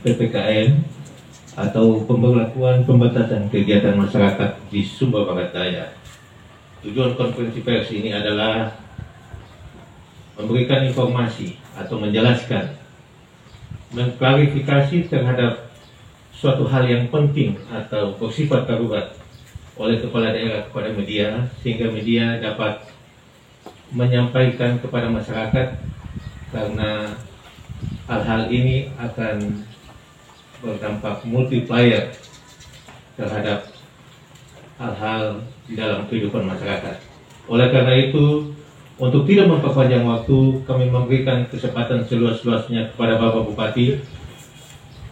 PPKM atau pemberlakuan pembatasan kegiatan masyarakat di Sumba Barat Daya. Tujuan konferensi pers ini adalah memberikan informasi atau menjelaskan, mengklarifikasi terhadap suatu hal yang penting atau bersifat darurat oleh kepala daerah kepada media, sehingga media dapat menyampaikan kepada masyarakat, karena hal-hal ini akan berdampak multiplier terhadap hal-hal di dalam kehidupan masyarakat. Oleh karena itu, untuk tidak memperpanjang waktu, kami memberikan kesempatan seluas-luasnya kepada Bapak Bupati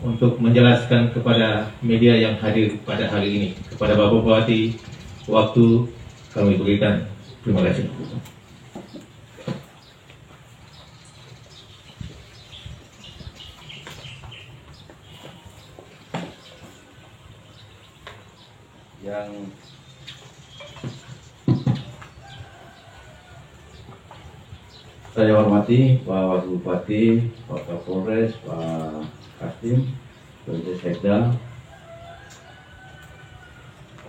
untuk menjelaskan kepada media yang hadir pada hari ini. Kepada Bapak Bupati, waktu kami berikan. Terima kasih. Yang saya hormati Pak Wakil Bupati, Pak Kapolres, Pak Kastim, Pak Sekda,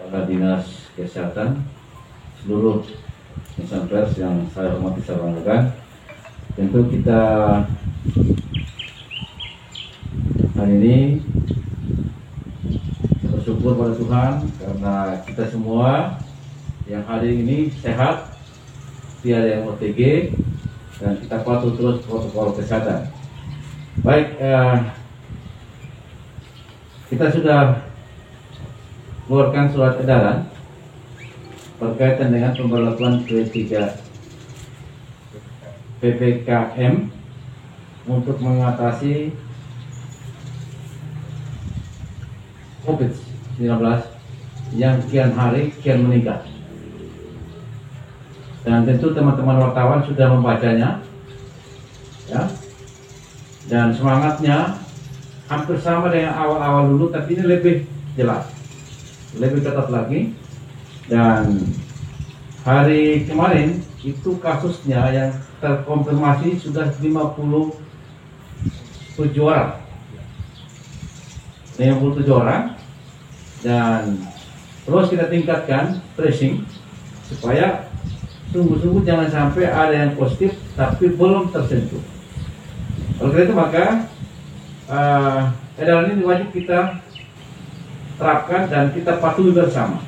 para dinas kesehatan, seluruh insan pers yang saya hormati, saya banggakan. Tentu kita hari ini bersyukur pada Tuhan karena kita semua yang hari ini sehat, tiada yang OTG, dan kita patuh terus protokol kesehatan. Baik, kita sudah keluarkan surat edaran berkaitan dengan pemberlakuan ketiga PPKM untuk mengatasi COVID-19 yang kian hari kian meningkat. Dan tentu teman-teman wartawan sudah membacanya, ya. Dan semangatnya hampir sama dengan awal-awal dulu, tapi ini lebih jelas, lebih ketat lagi. Dan hari kemarin itu kasusnya yang terkonfirmasi sudah 57 orang. 57 orang, dan terus kita tingkatkan tracing supaya sungguh-sungguh jangan sampai ada yang positif tapi belum tersentuh. Oleh karena itu maka edaran ini wajib kita terapkan dan kita patuhi bersama.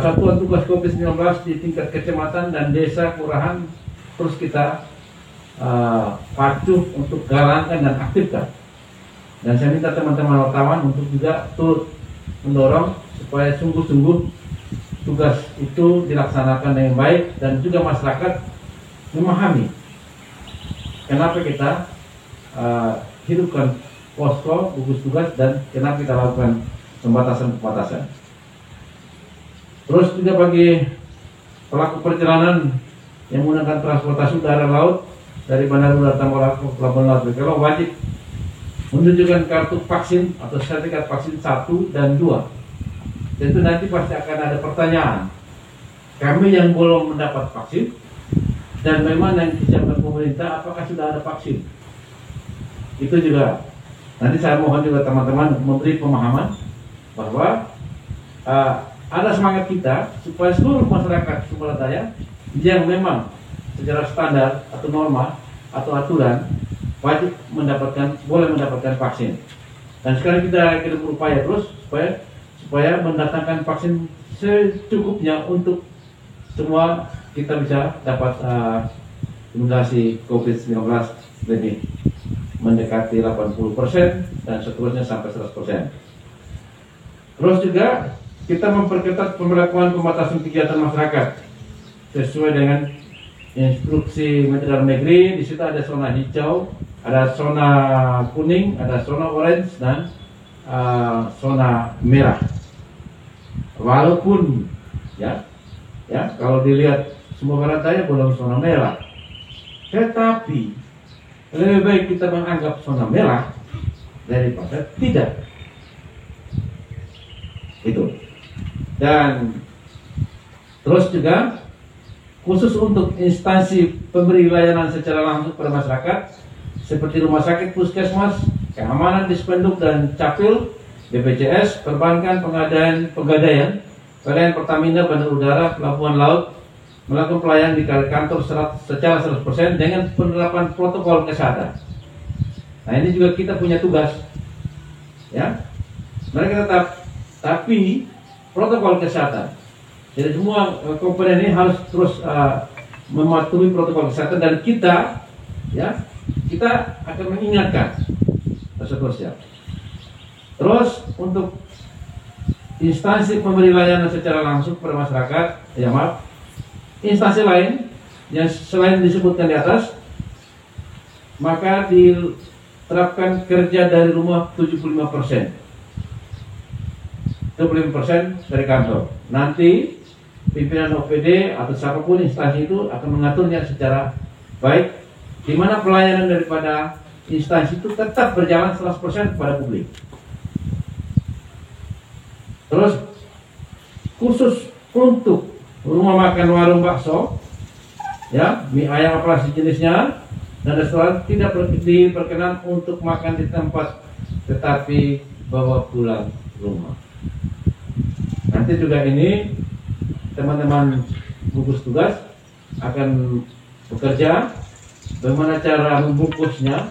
Satuan tugas COVID-19 di tingkat kecamatan dan desa kelurahan terus kita pacu untuk galangkan dan aktifkan. Dan saya minta teman-teman wartawan untuk juga turut mendorong supaya sungguh-sungguh tugas itu dilaksanakan dengan baik, dan juga masyarakat memahami kenapa kita hidupkan posko gugus tugas dan kenapa kita lakukan pembatasan. Terus juga bagi pelaku perjalanan yang menggunakan transportasi udara laut dari Bandara Udara Tambora ke Pelabuhan Laut Bekelo wajib menunjukkan kartu vaksin atau sertifikat vaksin 1 dan 2. Tentu nanti pasti akan ada pertanyaan, kami yang belum mendapat vaksin dan memang yang disiapkan pemerintah apakah sudah ada vaksin. Itu juga nanti saya mohon juga teman-teman memberi pemahaman bahwa ada semangat kita supaya seluruh masyarakat Sumba Barat Daya yang memang secara standar atau norma atau aturan wajib boleh mendapatkan vaksin. Dan sekarang kita berupaya terus supaya mendatangkan vaksin secukupnya untuk semua kita bisa dapat imunisasi COVID-19 lebih mendekati 80% dan seterusnya sampai 100%. Terus juga kita memperketat pemberlakuan pembatasan kegiatan masyarakat sesuai dengan instruksi Menteri Dalam Negeri. Di situ ada zona hijau, ada zona kuning, ada zona orange, dan zona merah. Walaupun ya kalau dilihat Sumba Barat Daya belum zona merah, tetapi lebih baik kita menganggap zona merah daripada tidak. Itu. Dan terus juga khusus untuk instansi pemberi layanan secara langsung kepada masyarakat, seperti rumah sakit, puskesmas, keamanan di Spenduk dan Capil, BPJS, perbankan, pegadaian, pelayan Pertamina, bandar udara, pelabuhan laut, melakukan pelayanan di kantor secara 100% dengan penerapan protokol kesehatan. Nah, ini juga kita punya tugas, ya. Mereka tetap, tapi protokol kesehatan. Jadi semua komponen ini harus terus mematuhi protokol kesehatan, dan kita, ya, kita akan mengingatkan seterusnya. Terus untuk instansi pemberi layanan secara langsung kepada masyarakat, ya maaf, instansi lain yang selain disebutkan di atas, maka diterapkan kerja dari rumah 75%. 25% dari kantor. Nanti pimpinan OPD atau siapapun instansi itu akan mengaturnya secara baik, di mana pelayanan daripada instansi itu tetap berjalan 100% kepada publik. Terus khusus untuk rumah makan, warung bakso, ya, mie ayam apa sejenisnya, dan restoran tidak diperkenan untuk makan di tempat, tetapi bawa pulang rumah. Nanti juga ini teman-teman gugus tugas akan bekerja bagaimana cara membungkusnya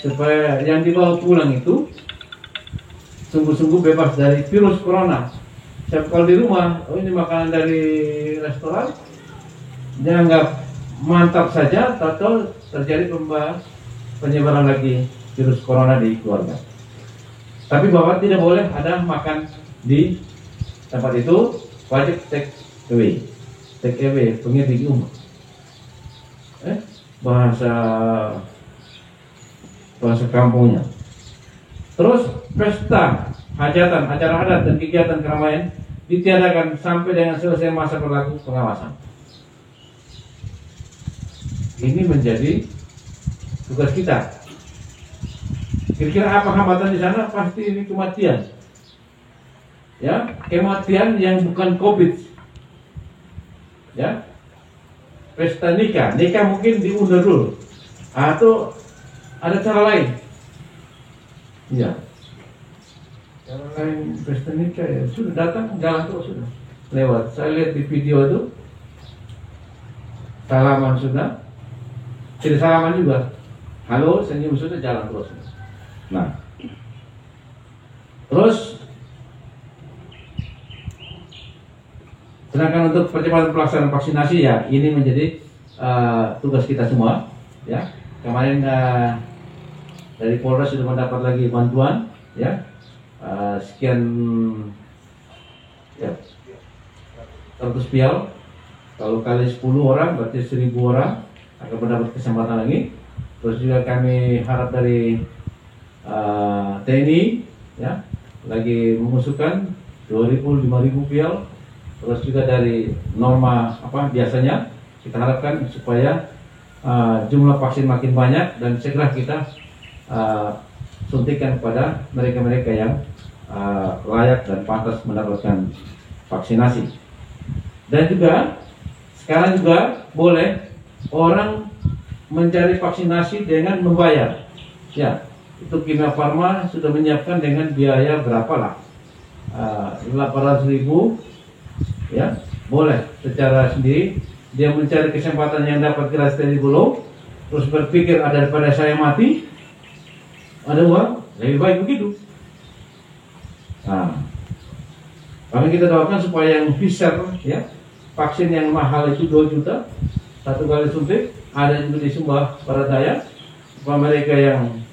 supaya yang dibawa pulang itu sungguh-sungguh bebas dari virus corona. Sebab kalau di rumah, oh ini makanan dari restoran, dianggap mantap saja, atau terjadi penyebaran lagi virus corona di keluarga. Tapi bahwa tidak boleh ada makan di tempat itu, wajib take away, pengiri di rumah. Bahasa kampungnya. Terus pesta, hajatan, acara adat dan kegiatan keramaian ditiadakan sampai dengan selesai masa berlaku pengawasan. Ini menjadi tugas kita. Kira-kira apa hambatan di sana? Pasti ini kematian. Ya, kematian yang bukan COVID. Ya, pesta nikah mungkin diundur dulu, atau ada cara lain. Ya, cara lain pesta nikah ya sudah datang, jalan terus sudah lewat. Saya lihat di video itu salaman sudah, tidak salaman juga, halo senyum sudah, jalan terus. Nah, terus sedangkan untuk percepatan pelaksanaan vaksinasi, ya ini menjadi tugas kita semua. Ya, kemarin dari Polres sudah mendapat lagi bantuan, ya, sekian, ya, 100 pial. Kalau kali 10 orang berarti 1000 orang akan mendapat kesempatan lagi. Terus juga kami harap dari TNI, ya, lagi mengusulkan 2000, 5000 pial. Terus juga dari norma biasanya kita harapkan supaya jumlah vaksin makin banyak dan segera kita suntikan kepada mereka-mereka yang layak dan pantas mendapatkan vaksinasi. Dan juga sekarang juga boleh orang mencari vaksinasi dengan membayar. Ya, itu Kimia Farma sudah menyiapkan dengan biaya berapa lah, 800.000. Ya, boleh secara sendiri dia mencari kesempatan yang dapat gratis dari dulu, terus berpikir ada daripada saya mati, ada uang, lebih baik begitu. Nah, kami kita doakan supaya yang Pfizer, ya, vaksin yang mahal itu 2 juta 1 kali suntik, ada juga di Sumba Baradaya, supaya mereka yang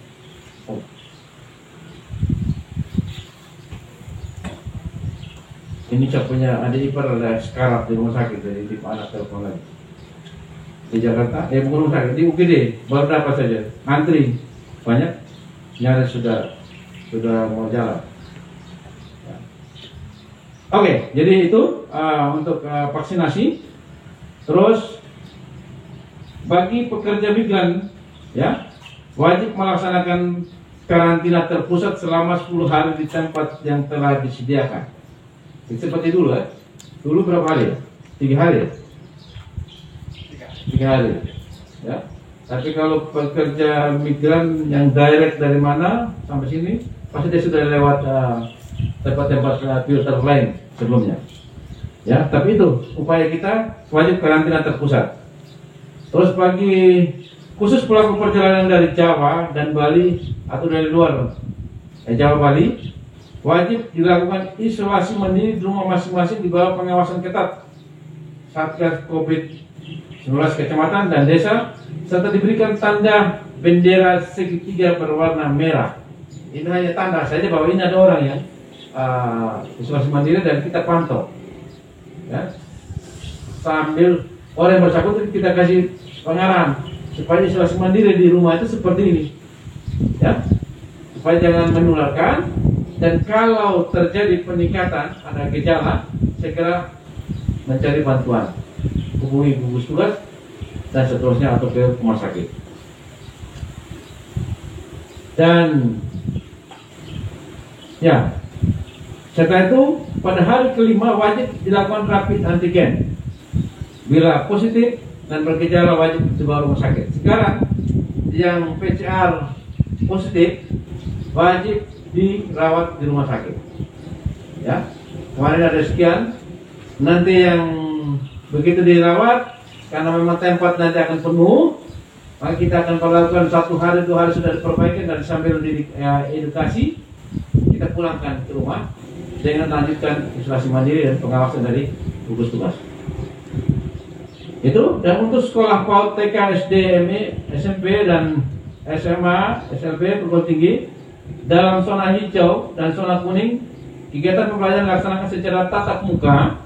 ini saya punya adik ipar ada sekarat di rumah sakit, dari tim anak telepon lagi di Jakarta, bukan rumah sakit, di UGD baru dapat saja, antri banyak, nyaris sudah mau jalan. Ya. Oke, jadi itu untuk vaksinasi. Terus bagi pekerja migran, ya, wajib melaksanakan karantina terpusat selama 10 hari di tempat yang telah disediakan. Seperti dulu, ya. Dulu berapa hari? 3 hari. 3 hari. Ya. Tapi kalau pekerja migran yang direct dari mana sampai sini, pasti dia sudah lewat tempat-tempat filter lain sebelumnya. Ya, tapi itu upaya kita wajib karantina terpusat. Terus bagi khusus pelaku perjalanan dari Jawa dan Bali atau dari luar Jawa Bali, wajib dilakukan isolasi mandiri di rumah masing-masing di bawah pengawasan ketat Satgas COVID-19 kecamatan dan desa, serta diberikan tanda bendera segitiga berwarna merah. Ini hanya tanda saja bahwa ini ada orang yang isolasi mandiri dan kita pantau. Ya. Sambil orang yang bersangkutan kita kasih pengarahan supaya isolasi mandiri di rumah itu seperti ini, ya, supaya jangan menularkan. Dan kalau terjadi peningkatan, ada gejala, segera mencari bantuan, hubungi gugus tugas dan seterusnya atau ke rumah sakit. Dan ya, setelah itu pada hari kelima wajib dilakukan rapid antigen. Bila positif dan bergejala wajib dibawa rumah sakit. Sekarang yang PCR positif wajib dirawat di rumah sakit. Ya, kemarin ada sekian. Nanti yang begitu dirawat, karena memang tempat nanti akan penuh, maka kita akan melakukan 1 hari 2 hari sudah diperbaiki dan sambil edukasi kita pulangkan ke rumah dengan lanjutkan isolasi mandiri dan pengawasan dari gugus tugas. Itu. Dan untuk sekolah PAUD, TK, SD, MI, SMP dan SMA, SLB, perguruan tinggi dalam zona hijau dan zona kuning, kegiatan pembelajaran dilaksanakan secara tatap muka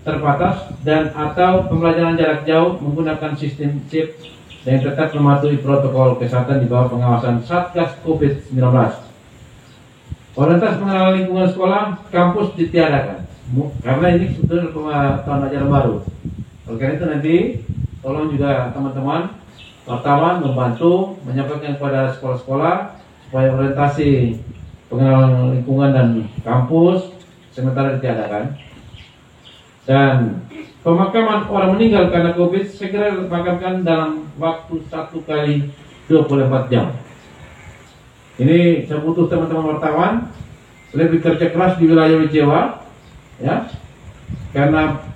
terbatas dan atau pembelajaran jarak jauh menggunakan sistem chip yang tetap mematuhi protokol kesehatan di bawah pengawasan Satgas COVID-19. Orientasi pengenalan lingkungan sekolah kampus ditiadakan karena ini sebetulnya tahun ajaran baru. Oleh karena itu nanti tolong juga teman-teman wartawan membantu menyampaikan kepada sekolah-sekolah supaya orientasi pengenalan lingkungan dan kampus sementara ditiadakan. Dan pemakaman orang meninggal karena COVID segera dimakamkan dalam waktu 1 kali 24 jam. Ini saya butuh teman-teman wartawan lebih kerja keras di wilayah Jawa, ya, karena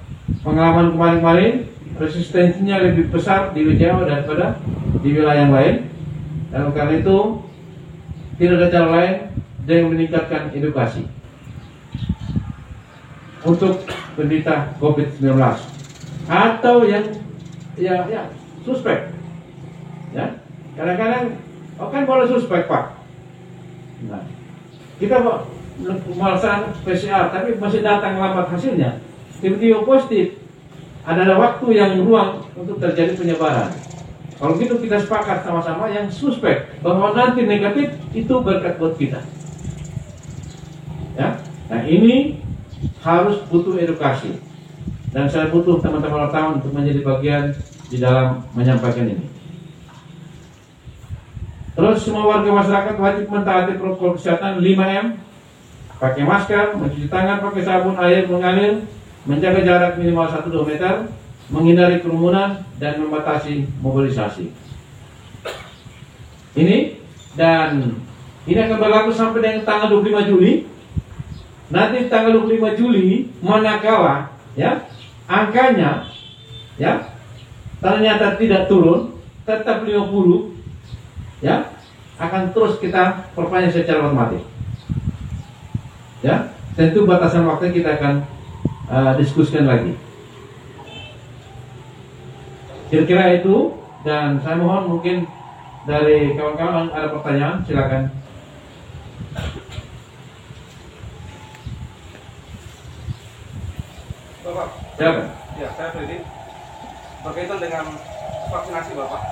pengalaman kemarin-kemarin resistensinya lebih besar di Jawa daripada di wilayah yang lain. Dan karena itu tidak ada cara lain dengan meningkatkan edukasi untuk penderita COVID-19 atau yang ya suspek, ya. Kadang-kadang kan boleh suspek, Pak. Nah, kita melaksanakan PCR tapi masih datang lambat hasilnya, tiba-tiba positif, ada waktu yang ruang untuk terjadi penyebaran. Kalau gitu kita sepakat sama-sama yang suspek bahwa nanti negatif itu berkat buat kita, ya. Nah, ini harus butuh edukasi dan saya butuh teman-teman wartawan untuk menjadi bagian di dalam menyampaikan ini. Terus semua warga masyarakat wajib mentaati protokol kesehatan 5M, pakai masker, mencuci tangan pakai sabun air mengalir, menjaga jarak minimal 1-2 meter, menghindari kerumunan dan membatasi mobilisasi. Ini akan berlaku sampai dengan tanggal 25 Juli. Nanti tanggal 25 Juli manakala ya angkanya ya ternyata tidak turun, tetap 50, ya, akan terus kita perpanjang secara otomatis. Ya, tentu batasan waktu kita akan diskusikan lagi. Kira-kira itu, dan saya mohon mungkin dari kawan-kawan ada pertanyaan, silakan. Bapak, Silakan. ya saya Freddy. Berkaitan dengan vaksinasi Bapak,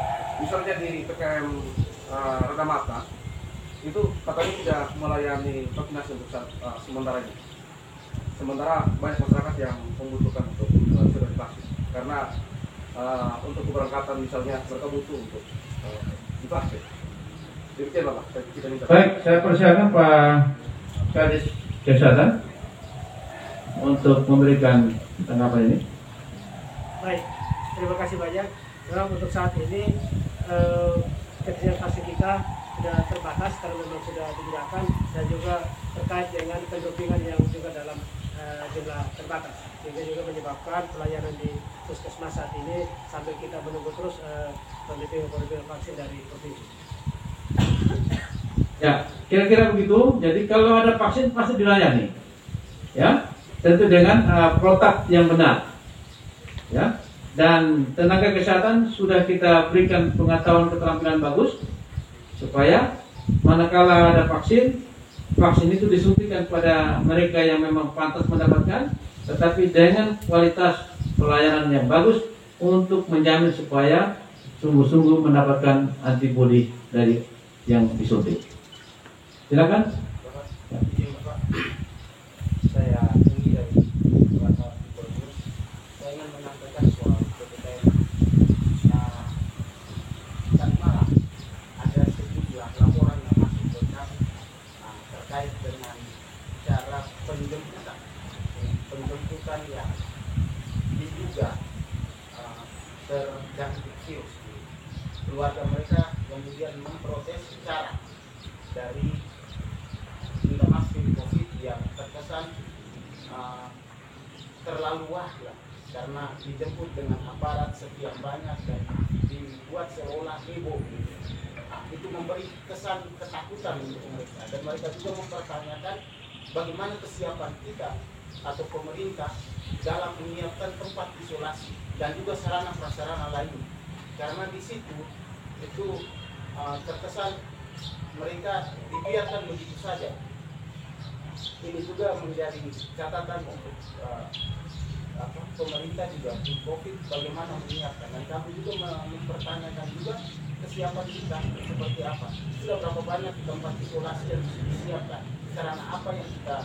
misalnya di PPKM Reda Mata, itu katanya tidak melayani vaksinasi untuk sementara ini. Sementara banyak masyarakat yang membutuhkan untuk sudah divaksin, karena untuk keberangkatan misalnya mereka butuh untuk divaksin. Demikian Bapak, kita minta. Baik, saya persilakan Pak Kadis Kesehatan untuk memberikan tanggapan ini. Baik, terima kasih banyak. Memang untuk saat ini ketersediaan kita sudah terbatas karena memang sudah digunakan, dan juga terkait dengan pendopingan yang juga dalam jumlah terbatas, sehingga juga menyebabkan pelayanan di puskesmas saat ini sampai kita menunggu terus pendopingan vaksin dari provinsi. Ya, kira-kira begitu. Jadi kalau ada vaksin pasti dilayani, ya, tentu dengan protap yang benar, ya. Dan tenaga kesehatan sudah kita berikan pengetahuan keterampilan bagus supaya manakala ada vaksin itu disuntikan pada mereka yang memang pantas mendapatkan, tetapi dengan kualitas pelayanan yang bagus untuk menjamin supaya sungguh-sungguh mendapatkan antibodi dari yang disuntik. Silakan. Saya tinggi dari Bapak Gubernur. Saya ingin menyampaikan soal PPKM. Tadi malam ada sejumlah laporan yang masuk ke kami terkait dengan cara penjemputan yang diduga terjangkit virus. Keluarga mereka kemudian memprotes cara dari minta maaf COVID yang terkesan terlalu wah karena dijemput dengan aparat sekian banyak dan dibuat seolah heboh. Itu memberi kesan ketakutan untuk mereka, dan mereka juga mempertanyakan bagaimana kesiapan kita atau pemerintah dalam menyiapkan tempat isolasi dan juga sarana prasarana lain, karena di situ itu terkesan mereka dibiarkan begitu saja. Ini juga menjadi catatan untuk pemerintah juga di COVID bagaimana menyiapkan, dan kami juga mempertanyakan juga kesiapan kita seperti apa. Sudah berapa banyak tempat isolasi yang disiapkan, sarana apa yang kita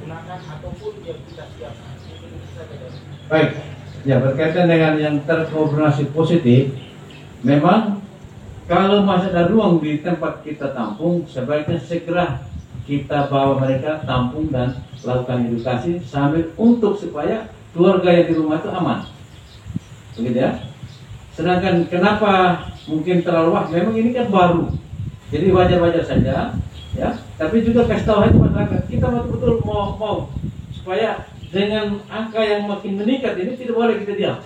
gunakan ataupun yang kita siapkan. Itu saja. Baik, ya, berkaitan dengan yang terkonfirmasi positif, memang kalau masih ada ruang di tempat kita tampung, sebaiknya segera kita bawa mereka tampung dan lakukan edukasi sambil untuk supaya keluarga yang di rumah itu aman, begitu ya. Sedangkan kenapa mungkin terlalu wah, memang ini kan baru, jadi wajar-wajar saja, ya. Tapi juga kasih tahu aja masyarakat, kita betul-betul mau supaya dengan angka yang makin meningkat ini tidak boleh kita diam.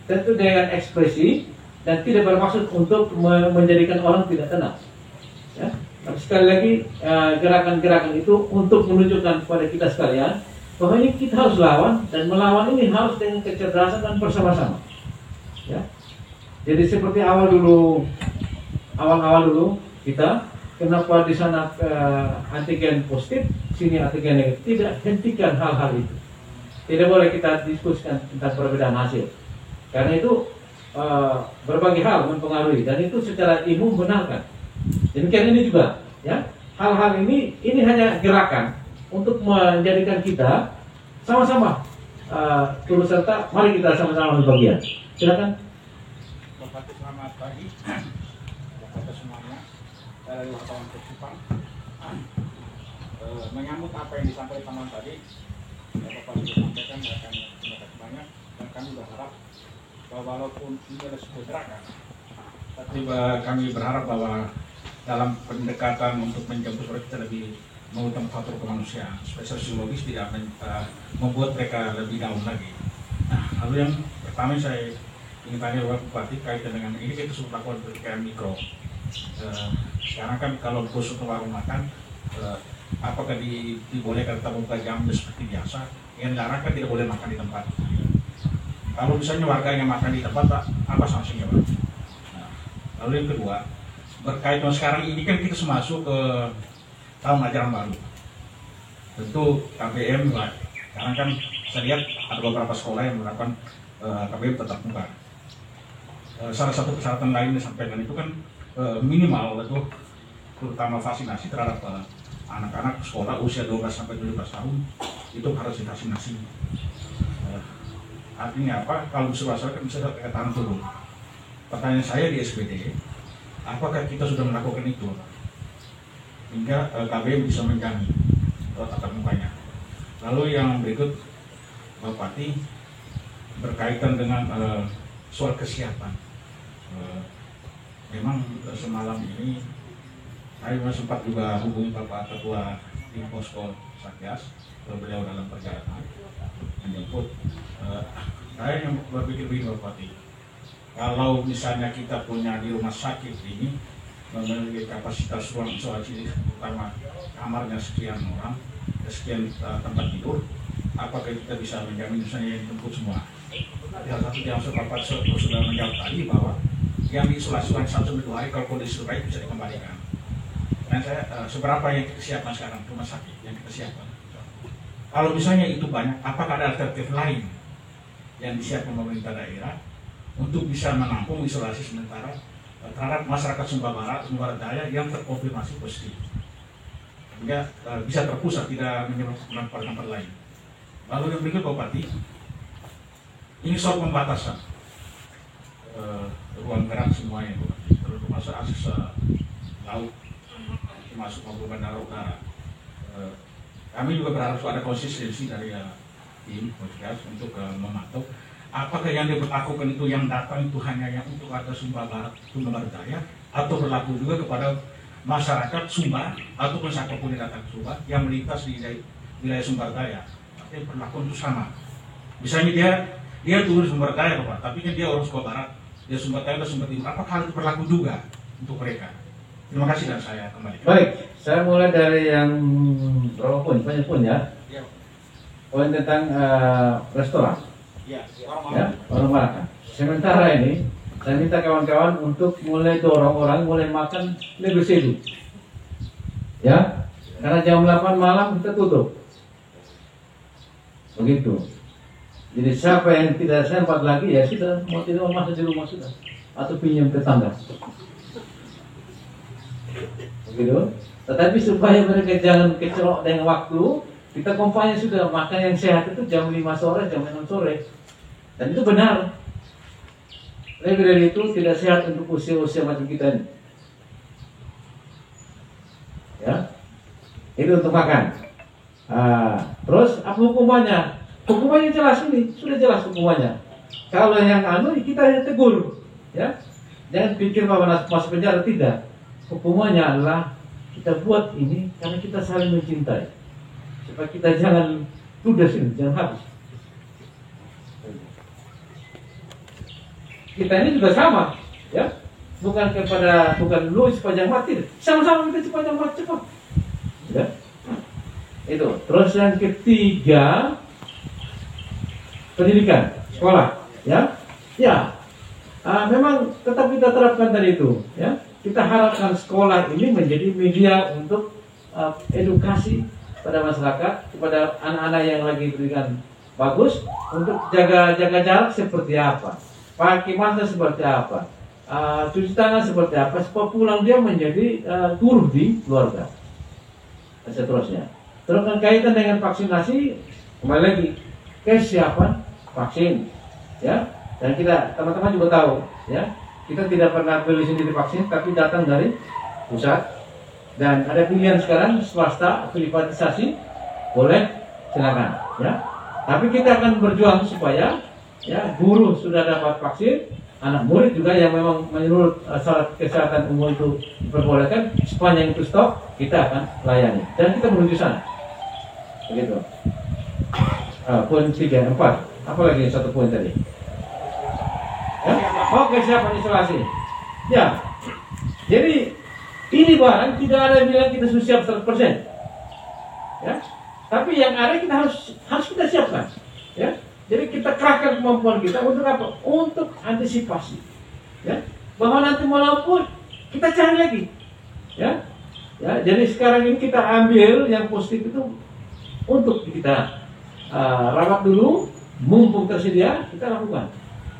Tentu dengan ekspresi dan tidak bermaksud untuk menjadikan orang tidak tenang, ya. Tapi sekali lagi gerakan-gerakan itu untuk menunjukkan kepada kita sekalian bahwa ini kita harus lawan, dan melawan ini harus dengan kecerdasan dan bersama-sama, ya. Jadi seperti awal dulu kita, kenapa di sana antigen positif, sini antigen negatif, tidak, hentikan hal-hal itu. Tidak boleh kita diskusikan tentang perbedaan hasil, karena itu berbagai hal mempengaruhi, dan itu secara umum benarkan. Demikian ini juga, ya. Hal-hal ini hanya gerakan untuk menjadikan kita sama-sama turut serta. Mari kita sama-sama berbagian. Silakan. Bapak, selamat pagi. Bapak semuanya, saya dari wartawan Persipang. Menyambut apa yang disampaikan tadi, Bapak sudah sampaikan akan mendapat banyak, dan kami berharap bahwa walaupun ini adalah sebuah gerakan, tapi kami berharap bahwa dalam pendekatan untuk menjemput mereka kita lebih mengutamakan faktor kemanusiaan, supaya sosiologis tidak membuat mereka lebih down lagi. Nah, lalu yang pertama saya ingin tanya Bapak Bupati kaitan dengan ini, kita sudah lakukan PPKM mikro. Sekarang kan kalau khusus ke warung makan, apakah dibolehkan tetap buka jam seperti biasa? Yang dilarang kan tidak boleh makan di tempat. Kalau misalnya warganya makan di tempat, apa sanksinya, Pak? Nah, lalu yang kedua, berkaitan sekarang ini kan kita masuk ke tahun ajaran baru. Tentu KBM, sekarang kan saya lihat ada beberapa sekolah yang menerapkan KBM tetap muka. Salah satu persyaratan lain yang disampaikan itu kan minimal itu terutama vaksinasi terhadap anak-anak sekolah usia 12 sampai 17 tahun itu harus divaksinasi. Artinya apa? Kalau masyarakat bisa ketahanan turun. Pertanyaan saya di SPD, apakah kita sudah melakukan itu hingga KBM bisa menjamin tatap mukanya? Lalu yang berikut, Bapak Bupati, berkaitan dengan soal kesiapan. Memang semalam ini saya sempat juga hubungi Bapak Ketua tim Posko Satgas, beliau dalam perjalanan menjemput. Saya yang berpikir begini Bapak Bupati, kalau misalnya kita punya di rumah sakit ini memiliki kapasitas ruang isolasi utama kamarnya sekian orang, sekian tempat tidur, apakah kita bisa menjamin misalnya yang dijemput semua? Salah satu yang Bapak sudah menjawab tadi bahwa yang diisolasi 1-2 hari kalau kondisi baik bisa dikembalikan. Dan saya seberapa yang kita siapkan sekarang rumah sakit yang kita siapkan? Kalau misalnya itu banyak, apakah ada alternatif lain yang disiapkan pemerintah daerah untuk bisa menampung isolasi sementara terhadap masyarakat Sumba Barat Daya yang terkonfirmasi positif, sehingga bisa terpusat tidak menyebabkan tempat lain. Lalu yang berikut Bupati, ini soal pembatasan ruang gerak semuanya, termasuk akses laut, termasuk maupun bandara udara. Kami juga berharap ada konsistensi dari tim Satgas untuk memantau apakah yang diberlakukan itu yang datang itu hanya yang untuk warga Sumba Barat Daya atau berlaku juga kepada masyarakat Sumba ataupun siapapun yang datang ke Sumba yang melintas di wilayah Sumba Daya. Artinya berlaku itu sama. Misalnya dia turun di Sumba Daya Bapak, tapi kan dia orang Sumba Barat, dia Sumba Daya dan Sumba Timur. Apakah hal itu berlaku juga untuk mereka? Terima kasih dan saya kembali. Baik, saya mulai dari yang berapa poin? Banyak poin ya. Poin tentang restoran. Ya, Warung makan. Sementara ini saya minta kawan-kawan untuk mulai dorong orang mulai makan lebih sedu. Ya, karena jam 8 malam kita tutup. Begitu. Jadi siapa yang tidak sempat lagi ya sudah mau tidur masuk di rumah sudah atau pinjam tetangga. Begitu. Tetapi supaya mereka jangan kecelok dengan waktu, kita kompanya sudah makan yang sehat itu jam 5 sore, jam 6 sore. Dan itu benar. Lebih dari itu tidak sehat untuk usia-usia macam kita ini. Ya, itu untuk makan. Terus apa hukumannya? Hukumannya jelas ini, sudah jelas hukumannya. Kalau yang kita tegur, ya, jangan pikir bahwa masuk penjara, tidak. Hukumannya adalah kita buat ini karena kita saling mencintai. Supaya kita jangan ludes ini, jangan habis. Kita ini juga sama, ya, bukan lu sepanjang mati, sama-sama kita sepanjang mati cepat, ya. Itu. Terus yang ketiga, pendidikan, sekolah, ya, memang tetap kita terapkan tadi itu, ya. Kita harapkan sekolah ini menjadi media untuk edukasi pada masyarakat, kepada anak-anak yang lagi pendidikan bagus, untuk jaga jarak seperti apa. Pakai masker seperti apa, cuci tangan seperti apa, supaya pulang dia menjadi guru di keluarga. Dan seterusnya. Terus kaitan dengan vaksinasi, kembali lagi kesiapan vaksin, ya. Dan kita teman-teman juga tahu, ya, kita tidak pernah beli sendiri vaksin, tapi datang dari pusat. Dan ada pilihan sekarang swasta privatisasi, boleh silakan, ya. Tapi kita akan berjuang supaya, ya, guru sudah dapat vaksin, anak murid juga yang memang menurut syarat kesehatan umum itu diperbolehkan, sepanjang itu stok kita akan layani dan kita menuju sana. Begitu. Poin 3, 4. Apa lagi satu poin tadi? Ya? Kesiapan isolasi. Ya. Jadi ini barang tidak ada yang bilang kita sudah siap 100%. Ya. Tapi yang ada kita harus kita siapkan. Ya. Jadi kita kerahkan kemampuan kita untuk apa? Untuk antisipasi. Ya. Bahwa nanti melampau kita cari lagi. Ya. Ya, jadi sekarang ini kita ambil yang positif itu untuk kita rawat dulu, mumpung tersedia kita lakukan.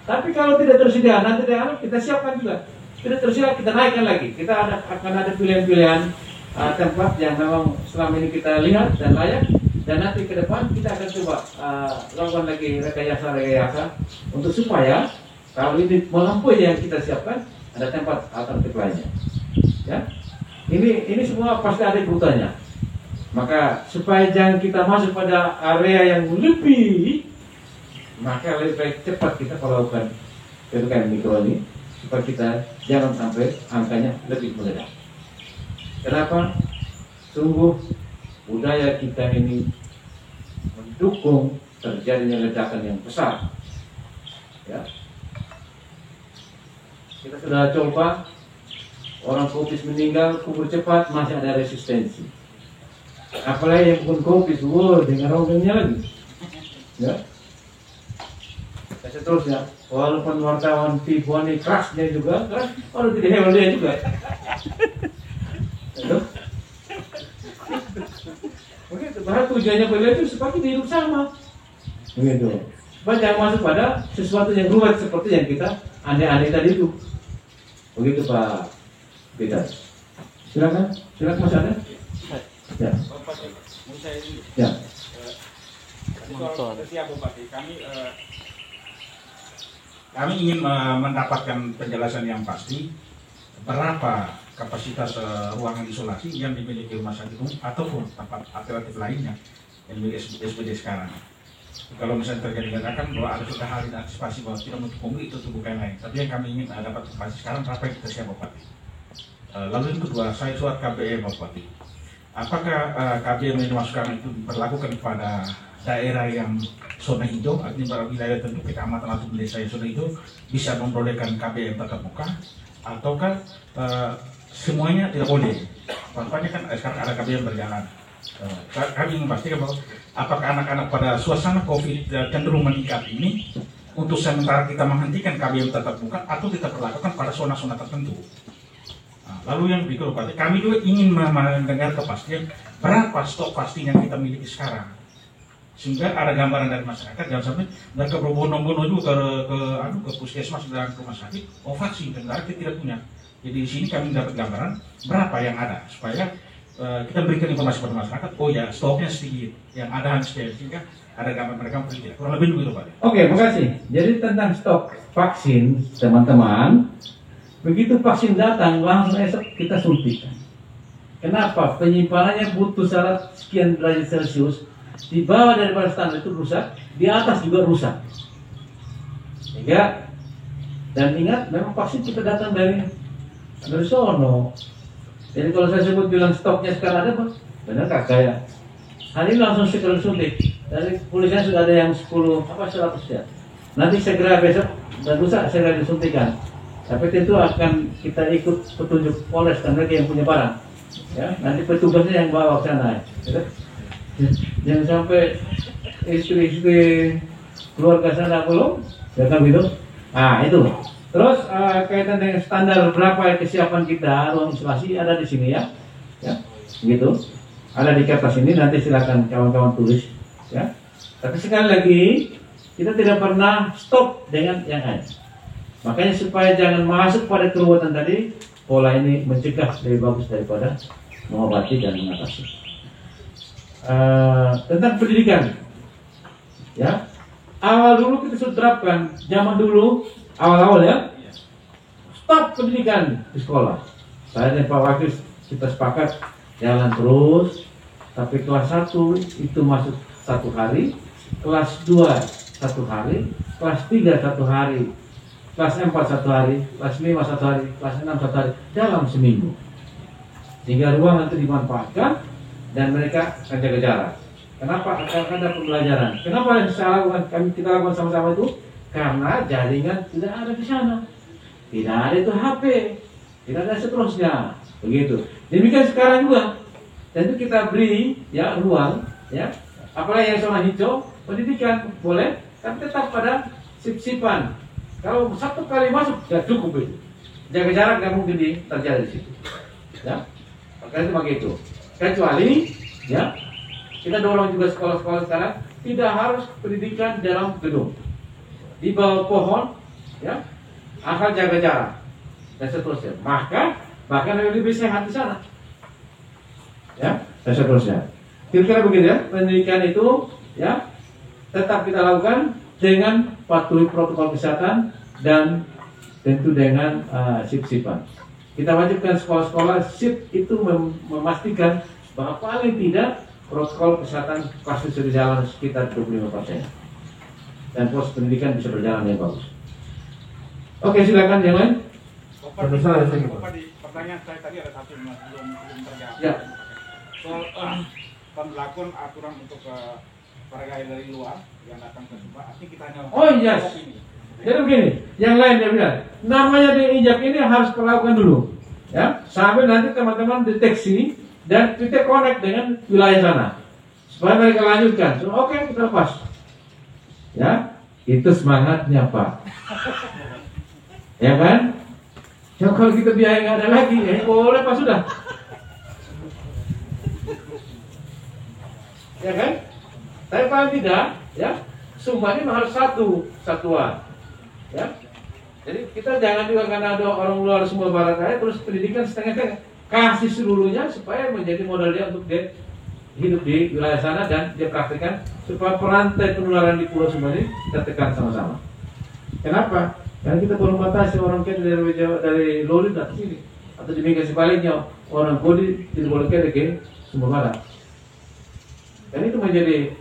Tapi kalau tidak tersedia nanti kita siapkan juga. Tidak tersedia kita naikkan lagi. Kita akan ada pilihan-pilihan tempat yang memang selama ini kita lihat dan layak. Dan nanti ke depan kita akan coba lakukan lagi rekayasa untuk supaya kalau ini melampaui yang kita siapkan ada tempat alternatif lainnya. Ya, ini semua pasti ada kebutuhannya. Maka supaya jangan kita masuk pada area yang lebih, maka lebih baik cepat kita melakukan PPKM mikro ini supaya kita jangan sampai angkanya lebih meledak. Kenapa? Sungguh budaya kita ini mendukung terjadinya ledakan yang besar. Ya. Kita sudah coba, orang COVID meninggal, kubur cepat, masih ada resistensi. Apalagi yang bukan COVID, dengan orangnya lagi. Ya. Dan seterusnya, walaupun wartawan tipuan ini kerasnya juga, keras, orang tidak hewan dia juga. Begitu, bahkan tujuannya beliau itu seperti hidup sama. Begitu. Supaya jangan masuk pada sesuatu yang ruwet seperti yang kita aneh-aneh tadi itu. Begitu Pak Peter. Silakan masih ada? Ya. Ya. Siap Bupati, kami ingin mendapatkan penjelasan yang pasti berapa kapasitas ruangan isolasi yang dimiliki rumah sakit umum ataupun tempat alternatif lainnya yang dimiliki SPD sekarang. Kalau misalnya terjadi ledakan, bahwa ada sudah hal antisipasi bahwa tidak mencukupi itu bukan lain. Tapi yang kami ingin dapat informasi sekarang berapa yang kita siap Bupati. Lalu yang kedua, saya surat KBM Bupati. Apakah KBM yang dimasukkan itu diperlakukan kepada daerah yang zona hijau, artinya wilayah tentu kecamatan atau desa yang zona hijau bisa memperolehkan KBM tatap muka, ataukah semuanya tidak boleh? Contohnya kan sekarang ada KBM berjalan. Kami ingin memastikan bahwa apakah anak-anak pada suasana COVID cenderung meningkat ini untuk sementara kita menghentikan KBM tatap muka atau kita perlakukan pada zona-zona tertentu. Lalu yang berikutnya, kami juga ingin mendengar kepastian berapa stok vaksin yang kita miliki sekarang, sehingga ada gambaran dari masyarakat, jangan sampai mereka berbondong-bondong juga ke puskesmas dan rumah sakit, vaksin dan kita tidak punya. Jadi di sini kami dapat gambaran berapa yang ada, supaya kita berikan informasi pada masyarakat. Oh ya, stoknya sedikit, yang ada hanya sedikit, sehingga ada gambaran mereka pergi. Kurang lebih begitu Pak. Oke, makasih. Jadi tentang stok vaksin, teman-teman, begitu vaksin datang langsung esok kita suntikan. Kenapa? Penyimpanannya butuh syarat sekian derajat Celcius. Di bawah daripada standar itu rusak, di atas juga rusak. Sehingga, dan ingat, memang vaksin kita datang dari sono. Jadi kalau saya sebut bilang stoknya sekarang ada, Pak, benar kagak ya? Hari ini langsung segera suntik. Dari polisian sudah ada yang 100 ya. Nanti segera besok dan rusak segera disuntikan. Tapi tentu akan kita ikut petunjuk Polres dan mereka yang punya barang. Ya, nanti petugasnya yang bawa ke sana. Ya. Jangan sampai istri-istri keluarga sana belum, ya kan gitu. Nah itu. Terus kaitan dengan standar berapa kesiapan kita ruang isolasi ada di sini ya, gitu. Ada di kertas ini, nanti silakan kawan-kawan tulis, ya. Tapi sekali lagi kita tidak pernah stop dengan yang ada. Makanya supaya jangan masuk pada keruwetan tadi, pola ini mencegah lebih bagus daripada mengobati dan mengatasi. Tentang pendidikan, ya, awal dulu kita sudah terapkan, zaman dulu awal-awal ya, stop pendidikan di sekolah. Saya dan Pak Wakil kita sepakat jalan terus, tapi kelas 1 itu masuk 1 hari, kelas 2 1 hari, kelas 3 1 hari, kelas 4 1 hari, kelas 5 1 hari, kelas 6 1 hari dalam seminggu. Sehingga ruangan itu dimanfaatkan dan mereka akan jaga jarak. Kenapa? Akan ada pembelajaran. Kenapa yang kita lakukan sama-sama itu? Karena jaringan tidak ada di sana. Tidak ada itu HP, tidak ada seterusnya. Begitu. Demikian sekarang juga. Tentu kita beri ya ruang, ya. Apalagi yang zona hijau, pendidikan boleh, tapi tetap pada sip-sipan. Kalau 1 kali masuk, ya cukup itu. Jaga jarak nggak mungkin terjadi di situ. Ya, makanya itu begitu. Kecuali, ya, kita dorong juga sekolah-sekolah sekarang tidak harus pendidikan dalam gedung, di bawah pohon, ya, asal jaga jarak dan seterusnya. Bahkan lebih sehat di sana, ya, dan seterusnya. Kira-kira begitu ya, pendidikan itu, ya, tetap kita lakukan dengan patuhi protokol kesehatan dan tentu dengan sip-sipan. Kita wajibkan sekolah-sekolah sip itu memastikan bahwa paling tidak protokol kesehatan pasti sudah berjalan sekitar 25%. Dan proses pendidikan bisa berjalan dengan bagus. Oke, silakan yang lain. Bapak di pertanyaan saya tadi ada satu mas belum terjawab. Ya. Soal pemberlakuan aturan untuk warga dari luar yang datang ke Sumba, artinya kita hanya Oh, yes. ini. Jadi begini, yang lain dia bilang, namanya diinjak ini harus perlakukan dulu, ya, sampai nanti teman-teman deteksi dan kita connect dengan wilayah sana, supaya mereka lanjutkan. So, oke, kita lepas, ya, itu semangatnya Pak, ya kan? Ya kalau kita biaya nggak ada lagi, ya boleh Pak sudah, ya kan? Tapi paling tidak, ya, Sumba ini harus satuan. Ya, jadi kita jangan juga karena ada orang luar Sumba Barat aja terus pendidikan setengah-setengah, kasih seluruhnya supaya menjadi modal dia untuk dia hidup di wilayah sana dan dia praktekkan supaya perantai penularan di Pulau Sumba ini kita tekan sama-sama. Kenapa? Karena kita belum batasi orang kita dari Loli datang sini atau demikian sebaliknya orang Kodi tidak boleh ke Sumba Barat. Dan itu menjadi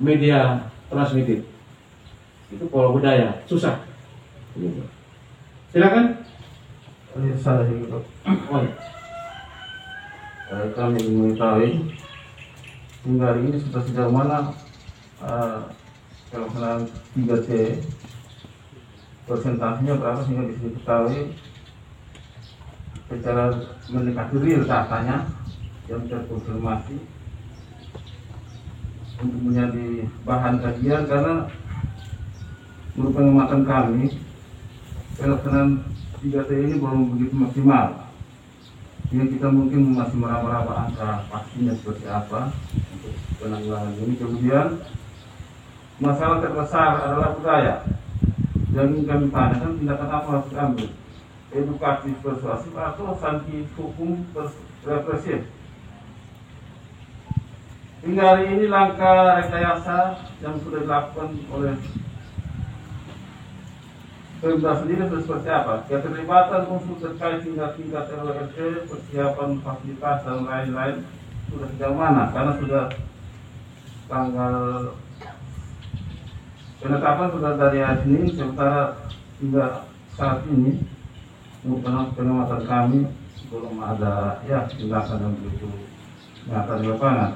media transmitif. Itu pola budaya, susah. Silakan. Saya juga. Oh, Kami ingin mengetahui hingga hari ini sudah sejauh mana pelaksanaan 3T persentasenya berapa sehingga bisa diketahui secara mendekati real datanya yang terkonfirmasi untuk menjadi bahan kajian, karena menurut pengamatan kami pelaksanaan 3T ini belum begitu maksimal. Ini kita mungkin masih meraba-raba angka pastinya seperti apa untuk penanggulangan ini. Kemudian masalah terbesar adalah budaya. Yang ingin kami tanyakan, tindakan apa harus diambil? Edukatif persuasif atau sanksi hukum represif? Hingga hari ini langkah rekayasa yang sudah dilakukan oleh Pemda sendiri seperti apa? Keterlibatan unsur terkait hingga tingkat RWRT, persiapan fasilitas dan lain-lain sudah sejauh mana? Karena sudah tanggal penetapan sudah dari hari Senin, sementara hingga saat ini menurut pengamatan kami belum ada tindakan yang begitu nyata di lapangan.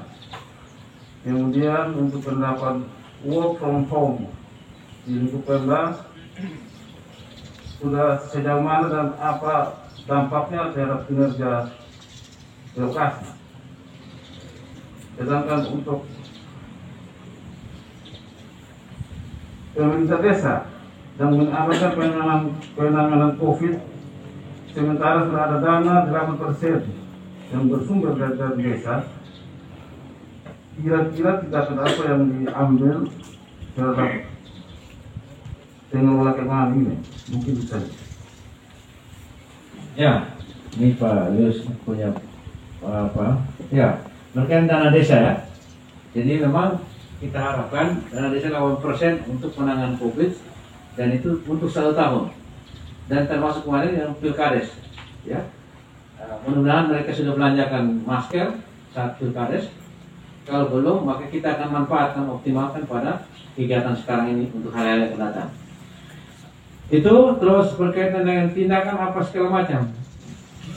Kemudian untuk penerapan work from home di lingkup Pemda sudah sejauh mana dan apa dampaknya terhadap kinerja lokasi. Sedangkan untuk pemerintah desa yang mengamankan penanganan COVID, sementara sudah ada dana 8% yang bersumber dari desa, kira-kira tindakan apa yang diambil terhadap pengelola keuangan ini? Mungkin bisa. ya, ini Pak Yus punya apa? Ya, berkaitan dana desa ya. Jadi memang kita harapkan dana desa 8% untuk penanganan COVID dan itu untuk 1 tahun. Dan termasuk kemarin yang pilkades, ya. Mudah-mudahan mereka sudah belanjakan masker saat pilkades. Kalau belum, maka kita akan manfaatkan, optimalkan pada kegiatan sekarang ini untuk hal-hal yang akan datang. Itu terus berkaitan dengan tindakan apa segala macam.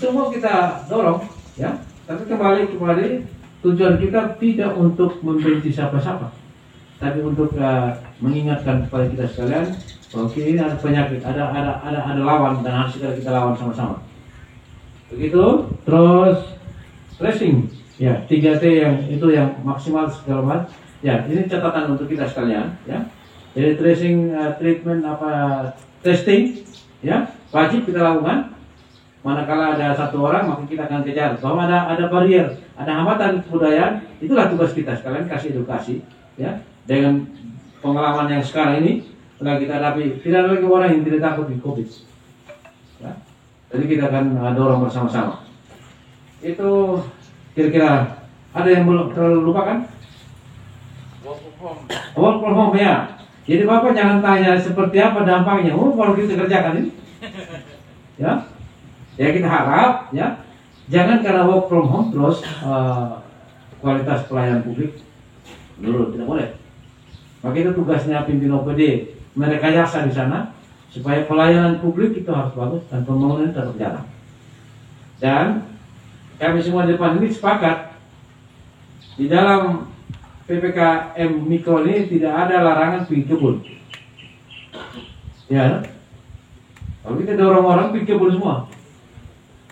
Semua kita dorong, ya. Tapi kembali tujuan kita tidak untuk membenci siapa-siapa, tapi untuk mengingatkan kepada kita sekalian bahwa ini ada penyakit, ada lawan dan harus kita lawan sama-sama. Begitu. Terus tracing, ya 3T yang itu yang maksimal segala macam. Ya, ini catatan untuk kita sekalian, ya. Jadi tracing, treatment testing, ya, wajib kita lakukan. Manakala ada 1 orang, maka kita akan kejar. Bahwa ada barrier, ada hambatan kebudayaan, itulah tugas kita sekalian, kasih edukasi, ya. Dengan pengalaman yang sekarang ini, telah kita hadapi, tidak ada lagi orang yang tidak takut di COVID. Ya. Jadi kita akan dorong bersama-sama. Itu kira-kira ada yang belum terlupakan? Work from home, ya. Jadi Bapak jangan tanya seperti apa dampaknya. Kalau kita kerjakan ini, ya, kita harap, ya, jangan karena work from home terus kualitas pelayanan publik menurun, tidak boleh. Maka itu tugasnya pimpinan OPD merekayasa di sana supaya pelayanan publik itu harus bagus dan pembangunan tetap jalan. Dan kami semua di depan ini sepakat di dalam PPKM Mikro ini tidak ada larangan pergi kebun. Ya, kalau kita dorong orang pergi kebun semua.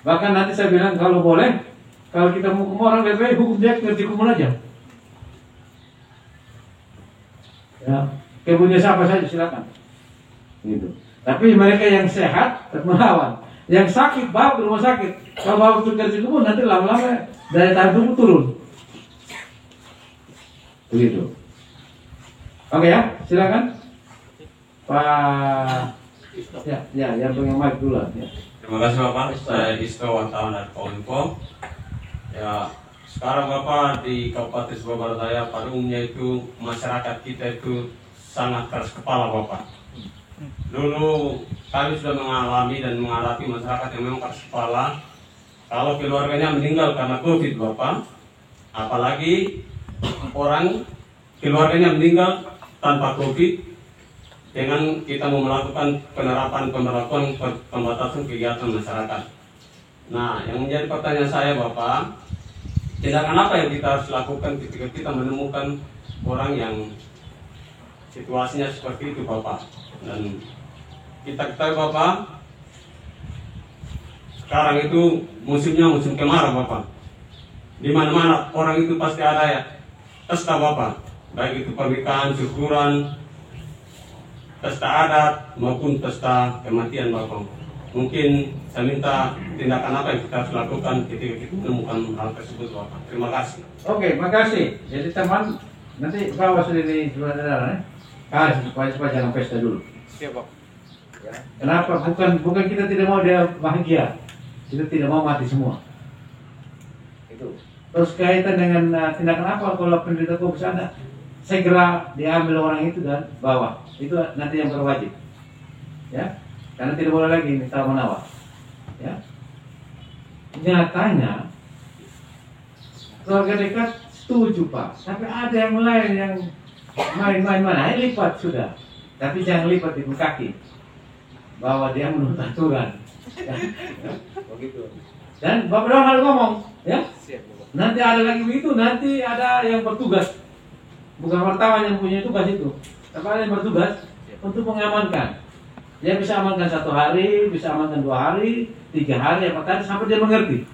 Bahkan nanti saya bilang kalau boleh, kalau kita mau hukum orang lebih baik hukum dia ngerti kebun aja. Ya, kebunnya siapa saja silakan. Gitu. Tapi mereka yang sehat melawan, yang sakit bawa ke rumah sakit. Kalau bawa ke kebun nanti lama-lama daya tahan tubuh turun. Begitu. Oke ya, silakan. Pak, ya, yang punya mic dulu. Ya. Terima kasih Bapak. Saya Isto, wartawan dari Kominfo. Ya, sekarang Bapak di Kabupaten Sumatera Barat Daya pada umumnya itu masyarakat kita itu sangat keras kepala Bapak. Dulu kami sudah mengalami dan menghadapi masyarakat yang memang keras kepala. Kalau keluarganya meninggal karena COVID Bapak, apalagi orang keluarganya meninggal tanpa COVID, dengan kita mau melakukan pemberlakuan pembatasan kegiatan masyarakat. Nah, yang menjadi pertanyaan saya Bapak, tindakan apa yang kita harus lakukan ketika kita menemukan orang yang situasinya seperti itu Bapak? Dan kita ketahui Bapak, sekarang itu musimnya musim kemarau Bapak. Di mana-mana orang itu pasti ada ya pesta Bapak, baik itu pernikahan, syukuran, pesta adat maupun pesta kematian Bapak. Mungkin saya minta tindakan apa yang kita harus lakukan ketika kita menemukan hal tersebut Bapak. Terima kasih. Oke, makasih. Jadi teman, nanti bawa sendiri saudara, supaya jangan pesta dulu. Siap Pak. Ya. Kenapa? Bukan kita tidak mau dia bahagia, kita tidak mau mati semua. Itu. Terus kaitan dengan tindakan apa kalau penderita COVID ada, segera diambil orang itu dan bawa. Itu nanti yang berwajib. Ya, karena tidak boleh lagi minta menawar. Ya. Nyatanya keluarga dekat setuju Pak, tapi ada yang lain yang main-main mana, lipat sudah. Tapi jangan lipat di kaki, bahwa dia menurut aturan. Ya. Begitu. Dan Bapak Doan harus ngomong, ya. Nanti ada lagi begitu, nanti ada yang bertugas, bukan wartawan yang punya tugas itu, tapi ada yang bertugas untuk mengamankan. Dia bisa amankan 1 hari, bisa amankan 2 hari, 3 hari, apa tadi sampai dia mengerti.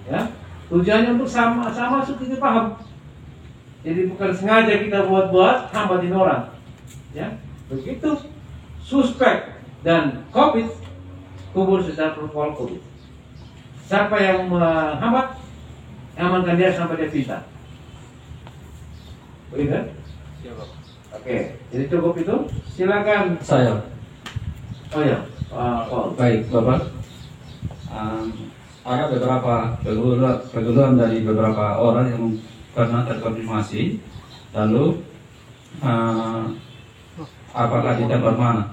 Ya, tujuannya untuk sama kita paham. Jadi bukan sengaja kita buat-buat hambatin orang. Ya, begitu suspek dan COVID, kubur secara protokol COVID. Siapa yang menghambat, amankan dia sampai dia pintar. Begitu? Siap. Oke, jadi cukup itu. Silakan. Saya. Oh ya, Paul. Baik, Bapak. Ada beberapa kegeluhan dari beberapa orang yang pernah terkonfirmasi. Lalu, apakah di tempat mana?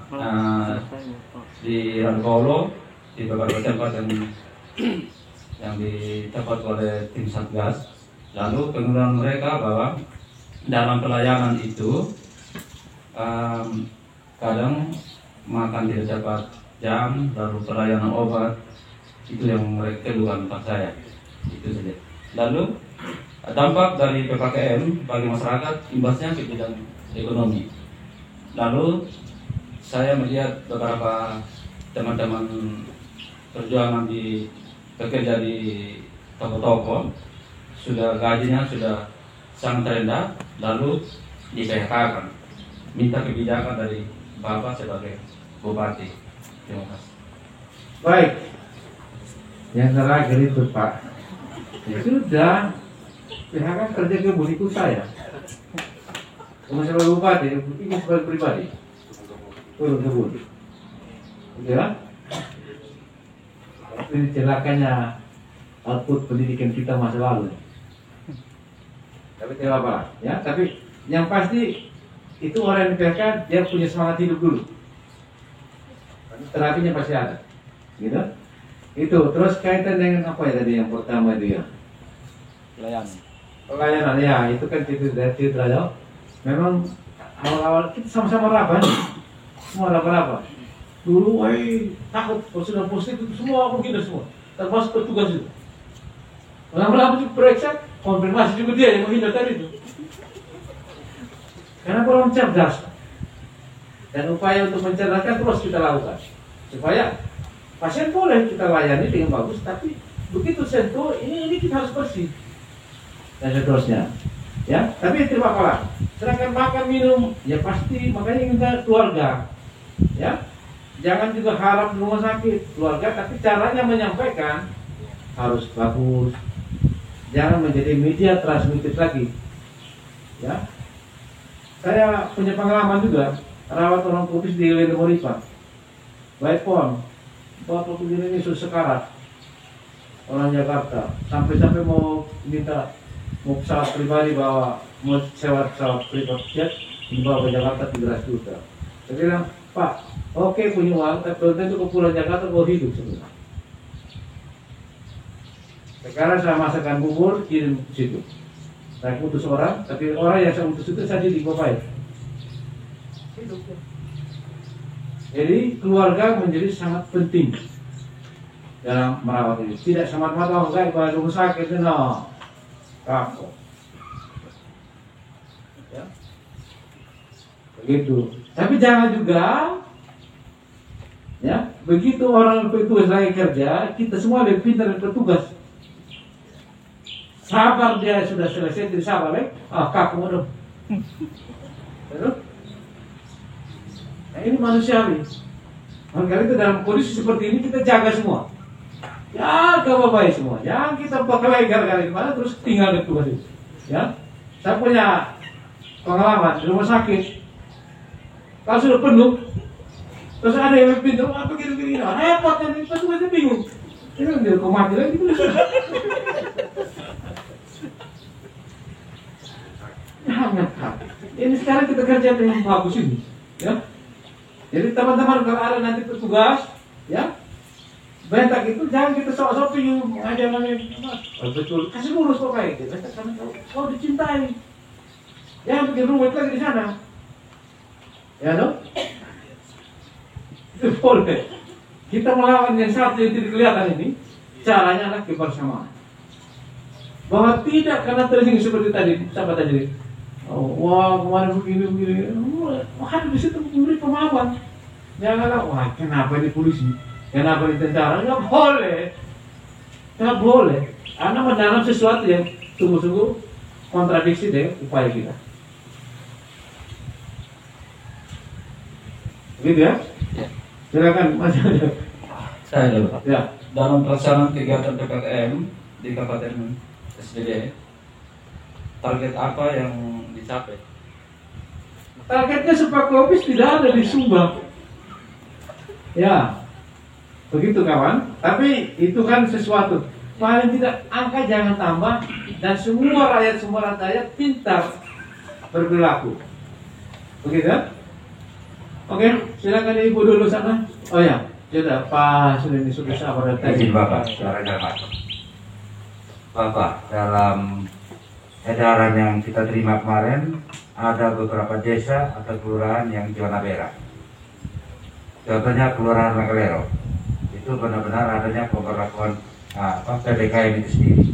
Di Rankolo, di beberapa tempat yang didapat oleh tim Satgas. Lalu pengeluaran mereka bahwa dalam pelayanan itu kadang makan tidak tepat jam, lalu pelayanan obat itu yang mereka keluhan tentang saya. Itu saja. Lalu dampak dari PPKM bagi masyarakat imbasnya ke bidang ekonomi. Lalu saya melihat beberapa teman-teman perjuangan bekerja di toko-toko sudah gajinya sudah sangat rendah, lalu di PHK-kan. Minta kebijakan dari Bapak sebagai Bupati. Terima kasih. Baik. Yang terakhir itu Pak, ya sudah, PHK kerja ke budiku saya. Cuma sebagai Bupati, ini sebagai pribadi. Turun ke budi. Gitu ya? Tapi celakanya output pendidikan kita masa lalu. Tapi tidak apa-apa, ya. Tapi yang pasti itu orang yang di PHK dia punya semangat hidup dulu. Terapinya pasti ada, gitu. Itu terus kaitan dengan apa ya tadi yang pertama itu ya? Pelayanan ya, itu kan tidak jauh. Memang awal-awal kita sama-sama raba nih. semua laba-laba. Dulu, takut kalau sudah positif itu semua menghindar semua, termasuk petugas itu. Lama-lama juga periksa, konfirmasi juga dia yang menghindar tadi itu. Karena orang cerdas, dan upaya untuk mencerdaskan terus kita lakukan, supaya pasien boleh kita layani dengan bagus, tapi begitu sentuh ini kita harus bersih dan seterusnya. Ya, tapi terima kasih. Sedangkan makan minum, ya pasti makanya kita keluarga, ya. Jangan juga harap di rumah sakit keluarga, tapi caranya menyampaikan harus bagus. Jangan menjadi media transmitif lagi. Ya, saya punya pengalaman juga rawat orang COVID di Lemoripa, baik pon, bapak begini ini sudah sekarat, orang Jakarta, sampai mau minta mau pesawat pribadi bawa, mau sewa pesawat pribadi jet dibawa ke Jakarta 13 juta. Saya bilang, Pak, oke punya uang, tapi belum tentu ke pulang Jakarta mau hidup sebenarnya. Sekarang saya masakkan bubur, kirim ke situ. Saya utus orang, tapi orang yang saya utus itu saja di Bopai. Hidup. Jadi keluarga menjadi sangat penting dalam merawat ini. Tidak semata-mata enggak ke rumah sakit, no. Kapok. Ya. Begitu. Tapi jangan juga, ya, begitu orang petugas lagi kerja, kita semua lebih pintar dari petugas. Sabar dia sudah selesai, tidak sabar lagi. Kaku dong. Nah, ini manusiawi. Makanya itu dalam kondisi seperti ini kita jaga semua. Ya, kabar baik semua. Jangan kita pakai gara-gara gimana terus tinggal di tugas itu. Ya, saya punya pengalaman di rumah sakit. Kalau sudah penuh, terus ada yang pintu, apa gini-gini, repot kan? Petugasnya bingung. Ini dia kok mati lagi. Jangan. Ini sekarang kita kerja dengan bagus ini. Ya. Jadi teman-teman kalau ada nanti petugas, ya. Bentak itu jangan kita sok-sok pengen mengajar namanya betul kasih lurus kok kayak gitu. Karena kau dicintai, jangan bikin rumit lagi di sana, ya dong. Itu boleh. Kita melawan yang satu yang tidak kelihatan ini, caranya adalah kebersamaan. Bahwa tidak karena tersinggung seperti tadi, sahabat tadi. Oh, wah kemarin begini. Wah di situ memberi pemahaman. Janganlah, wah kenapa ini polisi? Kenapa di tentara? Nggak boleh. Nggak boleh. Anda menanam sesuatu yang sungguh-sungguh kontradiksi dengan upaya kita. Begitu ya? Ya. Silakan Mas. Saya dulu. Ya. Dalam pelaksanaan kegiatan PPKM di Kabupaten SDG, target apa yang dicapai? Targetnya supaya COVID tidak ada di Sumba. Ya. Begitu kawan, tapi itu kan sesuatu paling tidak angka jangan tambah dan semua rakyat pintar berperilaku. Begitu ya? Oke, silakan Ibu dulu sana. Oh ya, sudah Pak sudah sabar tadi. Izin Bapak, suaranya Pak. Bapak, dalam edaran yang kita terima kemarin ada beberapa desa atau kelurahan yang zona merah. Contohnya Kelurahan Makalero. Itu benar-benar adanya pemberlakuan PPKM itu sendiri.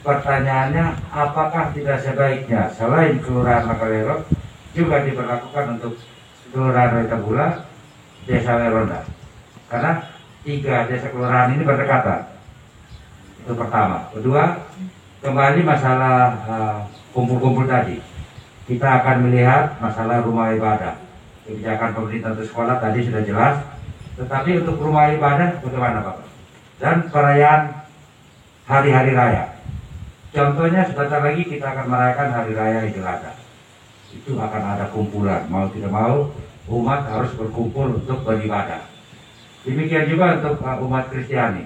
Pertanyaannya, apakah tidak sebaiknya selain Kelurahan Makalero juga diberlakukan untuk Kelurahan Retabula, Desa Weronda? Karena 3 desa kelurahan ini berdekatan. Itu pertama. Kedua, kembali masalah kumpul-kumpul tadi. Kita akan melihat masalah rumah ibadah. Kebijakan pemerintah untuk sekolah tadi sudah jelas. Tetapi untuk rumah ibadah bagaimana Bapak? Dan perayaan hari-hari raya. Contohnya sebentar lagi kita akan merayakan hari raya Idul Adha. Itu akan ada kumpulan, mau tidak mau umat harus berkumpul untuk beribadah. Demikian juga untuk umat Kristiani.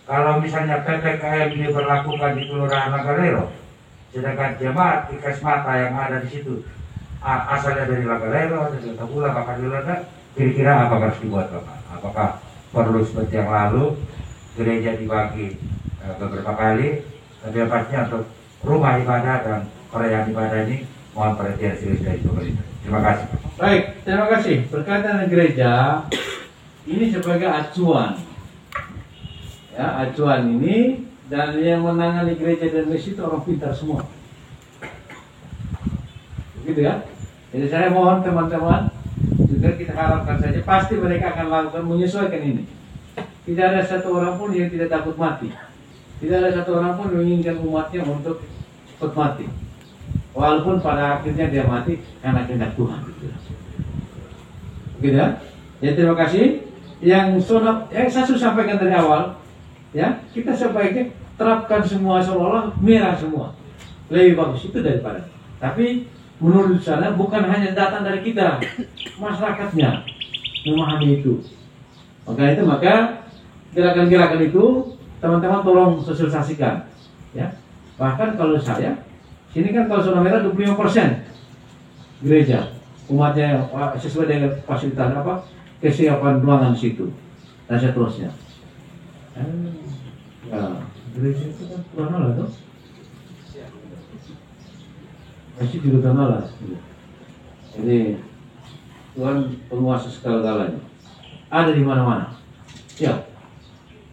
Kalau misalnya PPKM diberlakukan di Kelurahan Makalero, sedangkan jemaat Ikas Mata yang ada di situ asalnya dari Makalero, dari Tabula, bahkan di Lada, kira-kira apa harus dibuat Bapak? Apakah perlu seperti yang lalu gereja dibagi beberapa kali? Tapi yang pastinya untuk rumah ibadah dan perayaan ibadah ini mohon perhatian serius dari pemerintah. Terima kasih. Baik, terima kasih. Berkaitan dengan gereja, ini sebagai acuan. Ya, acuan ini, dan yang menangani gereja dan misi itu orang pintar semua. Begitu ya. Jadi saya mohon teman-teman, juga kita harapkan saja pasti mereka akan lakukan menyesuaikan ini. Tidak ada satu orang pun yang tidak takut mati. Tidak ada satu orang pun yang menginginkan umatnya untuk cepat mati. Walaupun pada akhirnya dia mati karena kehendak Tuhan. Begitu ya. Ya, terima kasih. Yang saya sudah sampaikan dari awal, ya, kita sebaiknya terapkan semua seolah-olah merah semua. Lebih bagus itu daripada. Tapi menurut saya bukan hanya datang dari kita, masyarakatnya memahami itu. Maka gerakan-gerakan itu teman-teman tolong sosialisasikan, ya. Bahkan kalau saya sini kan kalau zona merah 25% gereja umatnya sesuai dengan fasilitas apa kesiapan ruangan situ dan seterusnya. Ya, gereja itu kan Tuhan tuh masih juga Tuhan. Jadi Tuhan penguasa segala-galanya ada di mana-mana. Ya,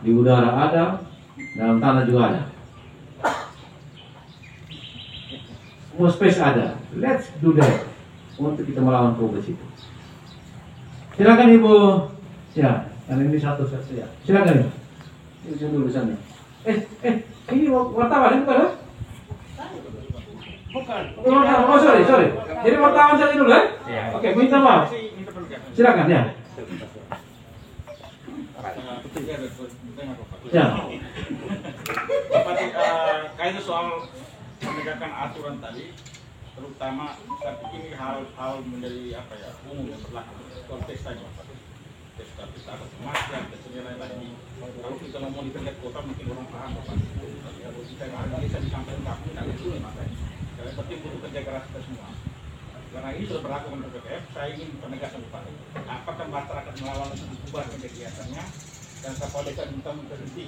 di udara ada, dalam tanah juga ada. Semua space ada. Let's do that untuk kita melawan progres itu. Silakan Ibu. Ya, karena ini satu-satu ya. Silakan Ibu. Ini dulu sana. Ini wartawan ini bukan? Bukan. Oh, sorry. Jadi wartawan saja dulu ya? Oke, minta maaf. Silakan ya. Ya. Kayaknya soal penegakan aturan tadi, terutama saya pikir ini hal menjadi umum yang berlaku konteks tadi tes masker dan lain-lain. Kalau kita mau di tingkat kota mungkin orang paham Bapak. Kalau kita analisa di samping kampung tidak itu makanya. Yang penting butuh kerja keras kita semua. Karena ini sudah berlaku untuk PPF, saya ingin penegasan Bupati. Apakah masyarakat melawan bubarkan kegiatannya dan Kepala Desa minta berhenti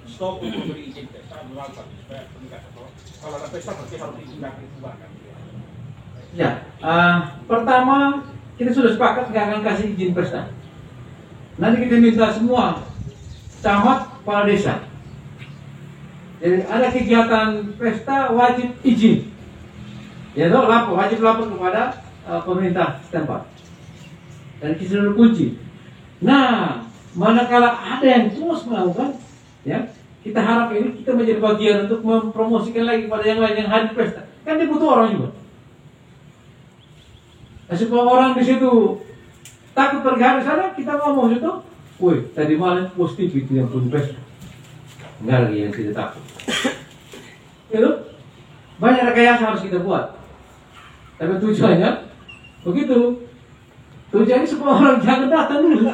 stop untuk beri izin pesta melawan supaya penegasan. Kalau ada pesta pasti harus dibubarkan. Ya, pertama kita sudah sepakat nggak akan kasih izin pesta. Nanti kita minta semua camat, kepala desa. Jadi ada kegiatan pesta wajib izin. Ya toh, wajib lapor kepada pemerintah setempat. Dan kita sudah kunci. Nah, manakala ada yang terus melakukan, ya, kita harap ini kita menjadi bagian untuk mempromosikan lagi kepada yang lain yang hadir pesta. Kan dia butuh orang juga. Nah, supaya orang di situ takut pergi hari sana, kita ngomong situ, woi, tadi malam positif itu yang punya pesta. Enggak lagi yang tidak takut. Itu banyak rekayasa harus kita buat. Tapi tujuannya begitu. Tujuannya supaya orang jangan datang dulu.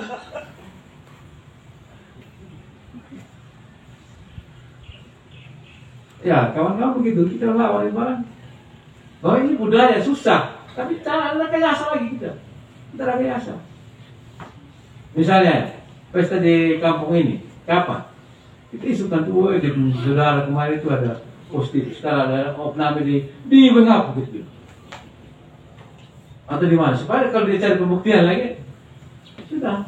Ya, kawan-kawan begitu kita lawan barang. Bahwa ini budaya susah, tapi cara rekayasa lagi kita rekayasa. Misalnya pesta di kampung ini, kapan? Kita isukan tuh, di saudara kemarin itu ada positif, sekarang ada opname di Bengap gitu. Atau di mana? Supaya kalau dia cari pembuktian lagi, sudah.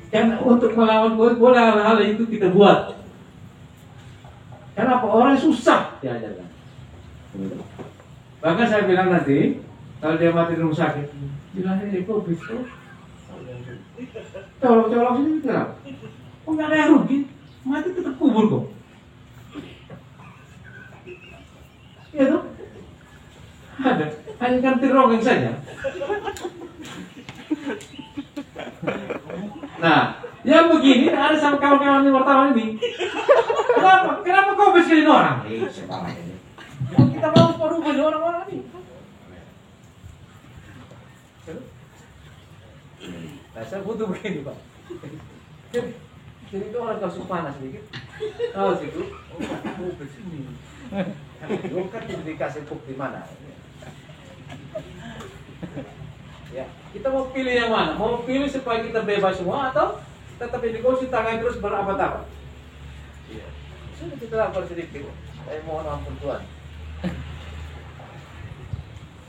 Karena untuk melawan boleh hal-hal itu kita buat. Kenapa? Orang susah diajarkan. Bahkan saya bilang nanti, kalau dia mati di rumah sakit, bilang ini kok bisa? Colok-colok sini kenapa? Oh, nggak ada yang rugi, mati tetap kubur kok. Ya tuh, ada, hanya ganti rongeng saja. Nah, yang begini ada sama kawan-kawan di wartawan ini. Kenapa kau bersihin orang? Sebenarnya ini. Kita mau merubah orang-orang ini. Nah, saya butuh begini, Pak. Jadi itu orang kasus panas sedikit. Kalau situ, oh bersini. Kan dikasih bukti mana? Ya, kita mau pilih yang mana? Mau pilih supaya kita bebas semua atau tetap negosiasi tangan terus berabad-abad? Iya. Sudah kita lapor sedikit. Saya mohon ampun Tuhan.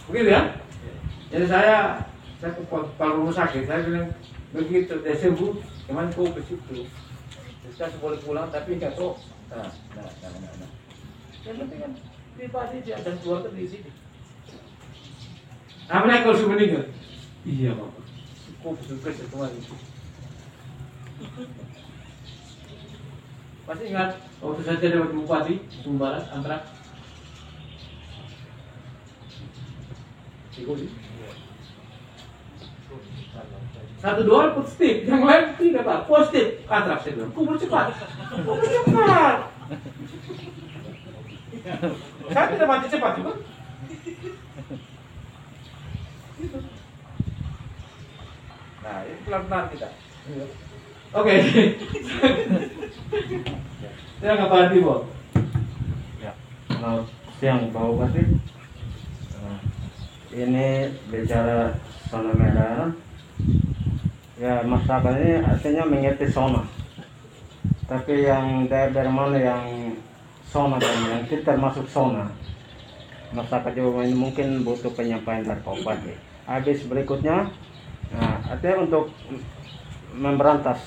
Begitu ya? Jadi saya ke kepala rumah sakit, saya bilang begitu dia sembuh, cuman kok ke situ. Saya boleh pulang tapi nggak tahu. Nah. Yang penting kan pribadi dia dan keluarga di sini. Apa kalau sudah meninggal? Iya Bapak. Kok suka semua itu. Masih ingat waktu saya jadi wakil bupati Sumbawa antara satu dua positif, yang lain tidak Pak, positif. Antrak saya bilang, kubur cepat. Saya tidak mati cepat juga. Gitu. Nah, ini pelan-pelan kita. Oke. Saya nggak paham Bo. Ya, selamat siang Pak Bupati. Ini bicara zona merah. Ya, masyarakat ini artinya mengerti zona. Tapi yang daerah mana yang zona dan yang tidak termasuk zona, masyarakat juga ini mungkin butuh penyampaian dari Pak Bupati. Habis berikutnya, nah, artinya untuk memberantas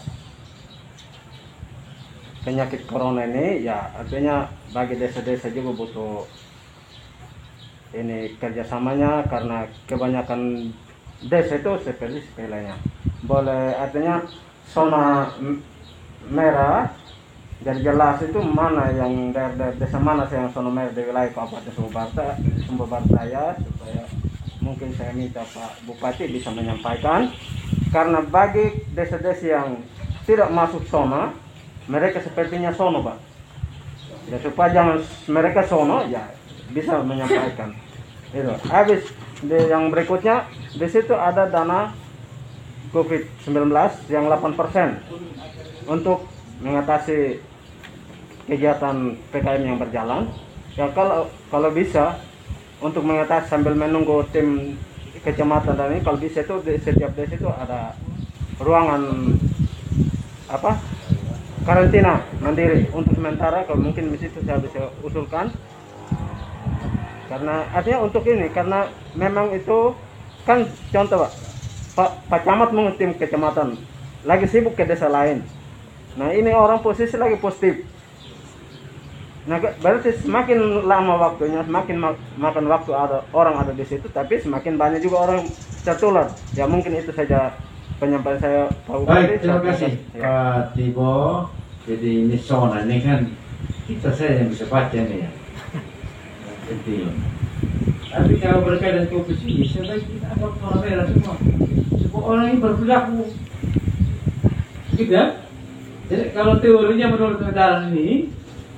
penyakit corona ini, ya artinya bagi desa-desa juga butuh ini kerjasamanya, karena kebanyakan desa itu sepele-sepelenya. Boleh artinya zona merah, jadi jelas itu mana yang daerah desa mana yang zona merah di wilayah Kabupaten Sumber Barat, supaya mungkin saya minta Pak Bupati bisa menyampaikan, karena bagi desa-desa yang tidak masuk zona, mereka sepertinya sono Pak. Ya, supaya jangan mereka sono, ya bisa menyampaikan. Itu. Habis yang berikutnya, di situ ada dana COVID-19 yang 8% untuk mengatasi kegiatan PKM yang berjalan. Ya kalau bisa untuk mengatasi sambil menunggu tim kecamatan dan ini, kalau bisa itu di setiap desa itu ada ruangan karantina mandiri untuk sementara. Kalau mungkin di situ saya bisa usulkan, karena artinya untuk ini, karena memang itu kan contoh Pak Camat mengutim kecamatan lagi sibuk ke desa lain. Nah ini orang posisi lagi positif. Nah berarti semakin lama waktunya, semakin makan waktu orang ada di situ, tapi semakin banyak juga orang tertular. Ya mungkin itu saja penyampaian saya Pak Bupati. Baik, terima kasih Pak Tibo. Jadi ini zona ini kan kita saja yang bisa baca nih ya. Jadi, tapi kalau berkaitan dengan COVID ini, sebaiknya kita anggap zona merah semua. Semua orang ini berperilaku, gitu ya. Jadi kalau teorinya menurut edaran ini,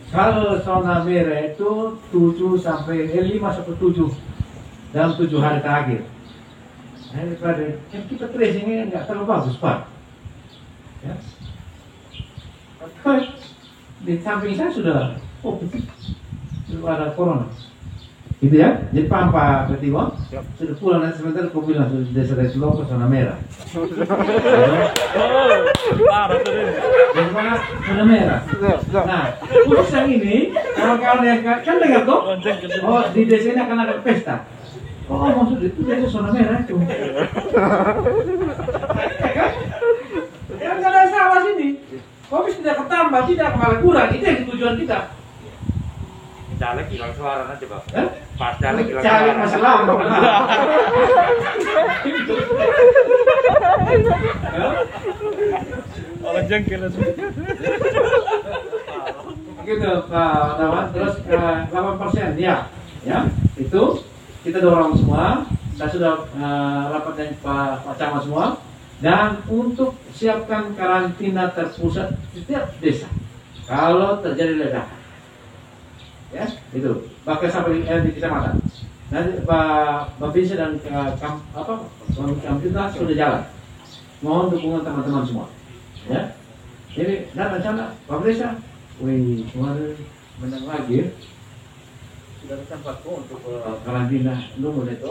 kalau zona merah itu 5 sampai 7 dalam 7 hari terakhir. Nah, daripada yang kita tracing nggak terlalu bagus Pak. Ya. Di samping saya sudah positif, sudah ada corona. Gitu ya, jadi paham Pak Petiwa? Sudah pulang nanti sebentar aku bilang sudah desa dari Lopo zona merah. Dari mana zona merah? Nah, khusus yang ini, kawan-kawan yang kan dengar kok? Oh, di desa ini akan ada pesta. Oh, maksud itu desa zona merah itu. Ya kan? Ya nggak ada salah sini. Covid tidak bertambah, tidak malah kurang. Itu yang tujuan kita. Caleg hilang suara nanti Pak. Pas caleg hilang suara. Caleg masalah. Orang jengkel Begitu Pak Dawan. Terus 8% ya, itu kita dorong semua. Saya sudah rapat dengan Pak Camat semua. Dan untuk siapkan karantina terpusat di setiap desa kalau terjadi ledakan, ya itu pakai sampai di kecamatan. Nanti Pak Bapisa dan Kamtita sudah jalan. Mohon dukungan teman-teman semua, ya. Jadi dan rencana Pak Desa, kemarin menang lagi sudah tempat untuk karantina nomor itu.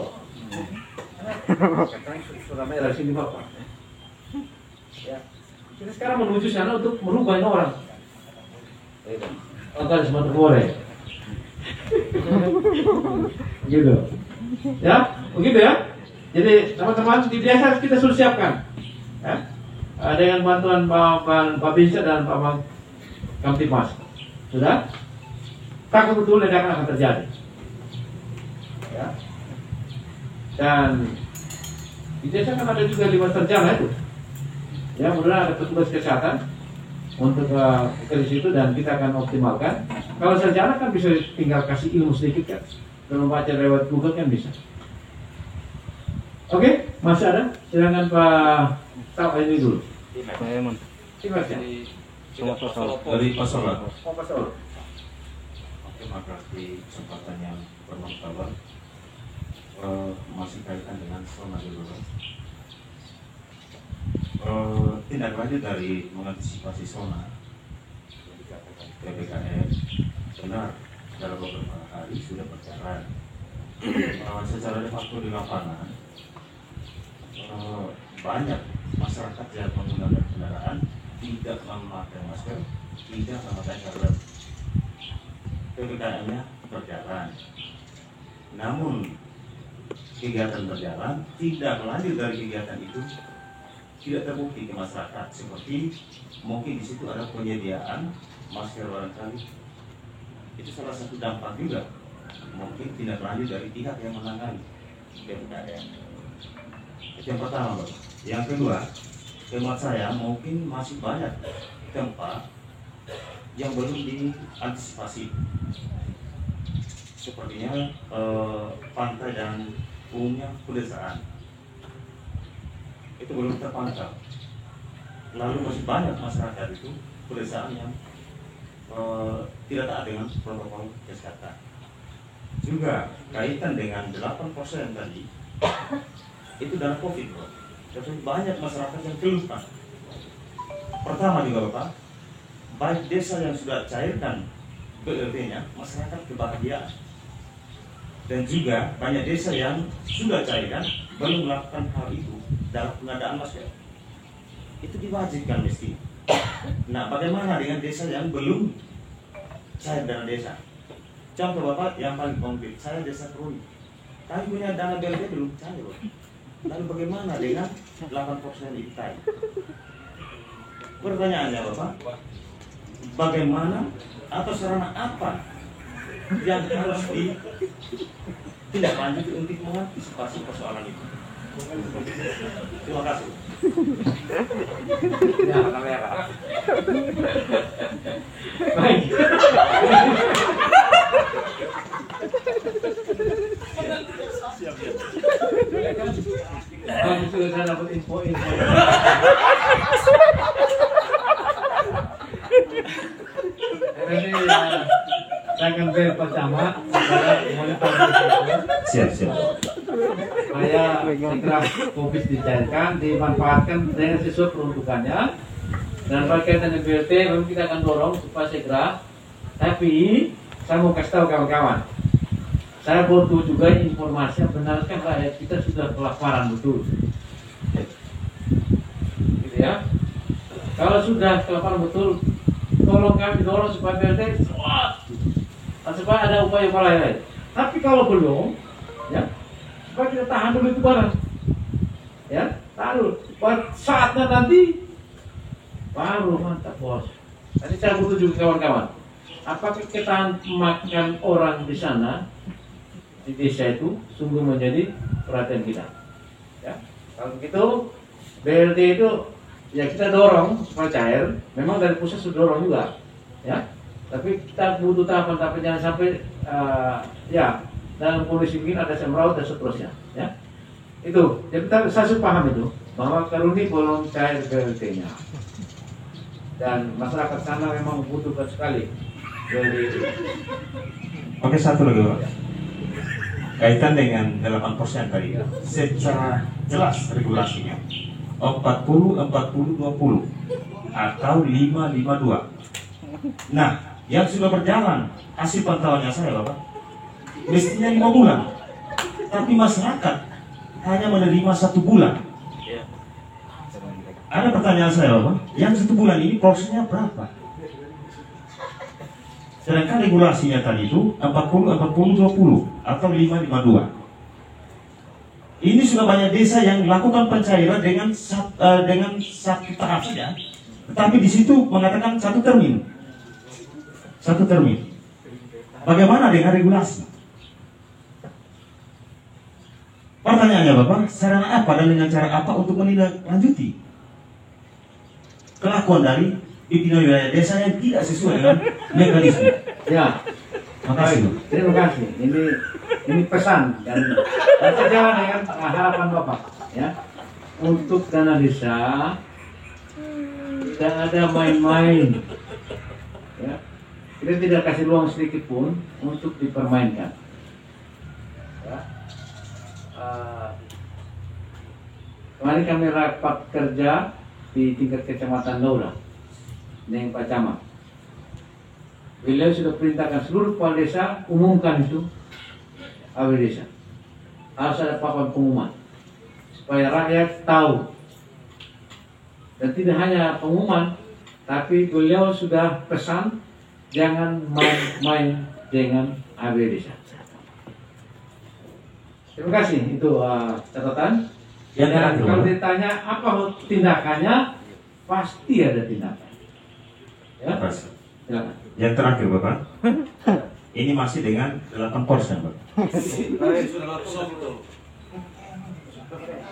Katanya sudah merah sini Bapak. Ya. Kita sekarang menuju sana untuk merubah orang. Akan semua tergoreng. Gitu. Ya, begitu ya. Jadi teman-teman di desa kita sudah siapkan, ya, dengan bantuan Pak Binsa dan Pak Kamtipmas. Sudah? Takut betul ledakan akan terjadi. Ya. Dan di desa kan ada juga 5 sarjana itu. Ya, mudah-mudahan ada petugas kesehatan untuk ke situ dan kita akan optimalkan. Kalau sarjana kan bisa tinggal kasih ilmu sedikit kan. Kalau baca lewat Google kan bisa. Oke, masih ada? Silakan Pak Tahu ini dulu. Terima kasih. Dari Pasola. Oh, Pak Saul. Terima kasih kesempatan yang bermartabat. Masih kaitan dengan zona dulu. Tindak lanjut dari mengantisipasi zona PPKM benar dalam beberapa hari sudah berjalan. Secara de facto di lapangan banyak masyarakat yang menggunakan kendaraan tidak memakai masker, tidak memakai helm. PPKM-nya berjalan. Namun kegiatan berjalan, tidak lanjut dari kegiatan itu tidak terbukti ke masyarakat. Seperti mungkin di situ ada penyediaan masker barangkali. Itu salah satu dampak juga. Mungkin tidak lanjut dari pihak yang menangani PPKM. Itu yang pertama, Bapak. Yang kedua, hemat saya mungkin masih banyak tempat yang belum diantisipasi. Sepertinya pantai dan umumnya pedesaan itu belum terpantau. Lalu masih banyak masyarakat itu pedesaan yang tidak taat dengan protokol kesehatan. Juga kaitan dengan 8% tadi itu dana COVID, bro. Jadi banyak masyarakat yang keluhan. Pertama juga Bapak, baik desa yang sudah cairkan BLT-nya, masyarakat kebahagiaan. Dan juga banyak desa yang sudah cairkan belum melakukan hal itu dalam pengadaan masker. Itu diwajibkan mesti. Nah, bagaimana dengan desa yang belum cair dana desa? Contoh Bapak yang paling konkret, saya desa Krui. Kami punya dana BLT belum cair, Bapak. Lalu bagaimana dengan 8% itu tadi? Pertanyaannya Bapak, bagaimana atau sarana apa yang harus ditindaklanjuti untuk mengantisipasi persoalan itu? Terima kasih. Ya, kamera. Baik. Kamu sudah dapat info-info. Ini saya akan beri pertama monitor Siap. saya segera COVID dicairkan, dimanfaatkan dengan sesuai peruntukannya. Dan berkaitan dengan BLT memang kita akan dorong supaya segera. Tapi saya mau kasih tahu kawan-kawan, saya butuh juga informasi yang benarkah rakyat kita sudah kelaparan betul, gitu ya. Kalau sudah kelaparan betul, tolong kami dorong supaya BLT supaya ada upaya-upaya lain. Tapi kalau belum, ya, supaya kita tahan dulu itu barang, ya, tahan dulu. Saatnya nanti baru mantap bos. Tadi saya butuh juga kawan-kawan, apakah ketahan makan orang di sana di desa itu sungguh menjadi perhatian kita, ya. Kalau begitu BLT itu ya kita dorong supaya cair. Memang dari pusat sudah dorong juga, ya. Tapi kita butuh tahapan-tahapan, jangan sampai ya dalam kondisi begini ada semraut dan seterusnya, ya. Itu. Jadi saya paham itu bahwa Karuni belum cair BLT-nya dan masyarakat sana memang membutuhkan sekali BLT itu. Oke, satu lagi Pak. Kaitan dengan 8% tadi, secara jelas regulasinya 40-40-20 atau 5-5-2. Nah, yang sudah berjalan hasil pantauannya saya Bapak, mestinya 5 bulan, tapi masyarakat hanya menerima 1 bulan. Ada pertanyaan saya Bapak, yang 1 bulan ini prosesnya berapa? Sedangkan regulasinya tadi itu 40-40-20 atau 5-5-2. Ini sudah banyak desa yang melakukan pencairan dengan satu tahap saja, tetapi di situ mengatakan satu termin. Bagaimana dengan regulasi? Pertanyaannya Bapak, sarana apa dan dengan cara apa untuk menindaklanjuti kelakuan dari pimpinan wilayah desa yang tidak sesuai dengan mekanisme? Ya, Makasih. terima kasih. Ini pesan dan sejalan dengan harapan Bapak, ya. Untuk dana desa tidak ada main-main, ya. Kita tidak kasih ruang sedikit pun untuk dipermainkan. Ya. Kemarin kami rapat kerja di tingkat kecamatan Laura dengan Pak Camat. Beliau sudah perintahkan seluruh kepala desa umumkan itu AW desa. Harus ada papan pengumuman supaya rakyat tahu. Dan tidak hanya pengumuman, tapi beliau sudah pesan jangan main-main dengan AW desa. Terima kasih, itu catatan. Dan kalau ditanya apa tindakannya, pasti ada tindakan. Ya, silakan. Yang terakhir Bapak, ini masih dengan 8% Bapak.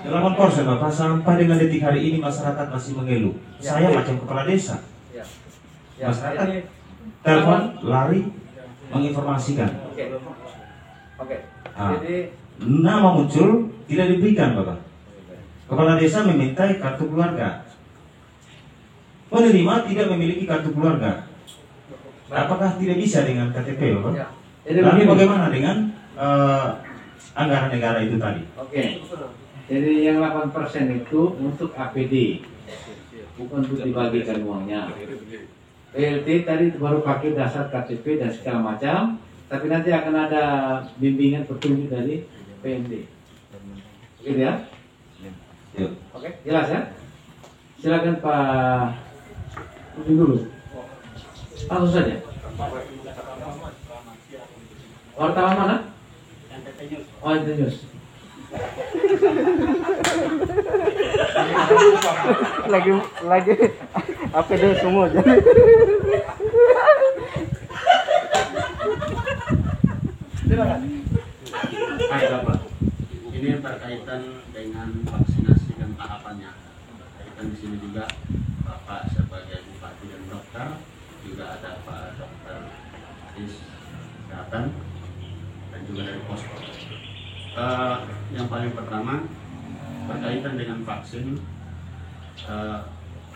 8% Bapak, sampai dengan detik hari ini masyarakat masih mengeluh. Saya macam kepala desa. Masyarakat telepon, lari, menginformasikan. Oke. Jadi nama muncul tidak diberikan Bapak. Kepala desa meminta kartu keluarga. Penerima tidak memiliki kartu keluarga. Apakah tidak bisa dengan KTP Bapak? Ya. Lalu bagaimana dengan anggaran negara itu tadi? Oke. Jadi yang 8% itu untuk APD, bukan untuk dibagikan uangnya. PLT tadi baru pakai dasar KTP dan segala macam, tapi nanti akan ada bimbingan petunjuk dari PMD. Gitu ya? Oke, jelas ya? Silakan Pak Udin dulu. Langsung saja. Wartawan mana? Oh, NTT News. lagi APD semua jadi. Hai Bapak, ini berkaitan dengan vaksinasi dan tahapannya. Berkaitan di sini juga Bapak sebagai bupati dan dokter, juga ada Pak Dokter Kesehatan dan juga dari Posko. Yang paling pertama berkaitan dengan vaksin,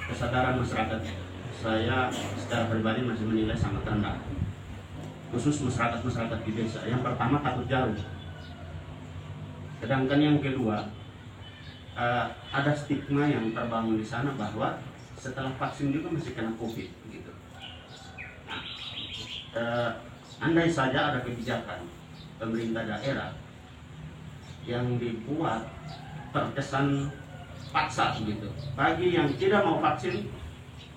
kesadaran masyarakat saya secara pribadi masih menilai sangat rendah, khusus masyarakat di desa. Yang pertama takut jarum, sedangkan yang kedua ada stigma yang terbangun di sana bahwa setelah vaksin juga masih kena COVID gitu. Andai saja ada kebijakan pemerintah daerah yang dibuat terkesan paksa begitu, bagi yang tidak mau vaksin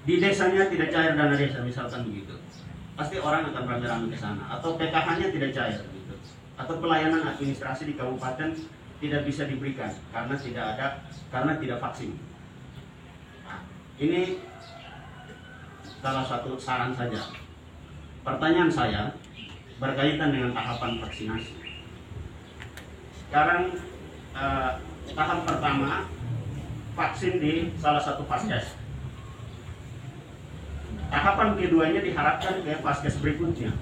di desanya tidak cair dana desa misalkan begitu, pasti orang akan ramai-ramai ke sana. Atau PKH-nya tidak cair gitu, atau pelayanan administrasi di kabupaten tidak bisa diberikan karena tidak vaksin. Nah, ini salah satu saran saja. Pertanyaan saya berkaitan dengan tahapan vaksinasi. Sekarang tahap pertama vaksin di salah satu vaskes. Tahapan keduanya diharapkan ke vaskes berikutnya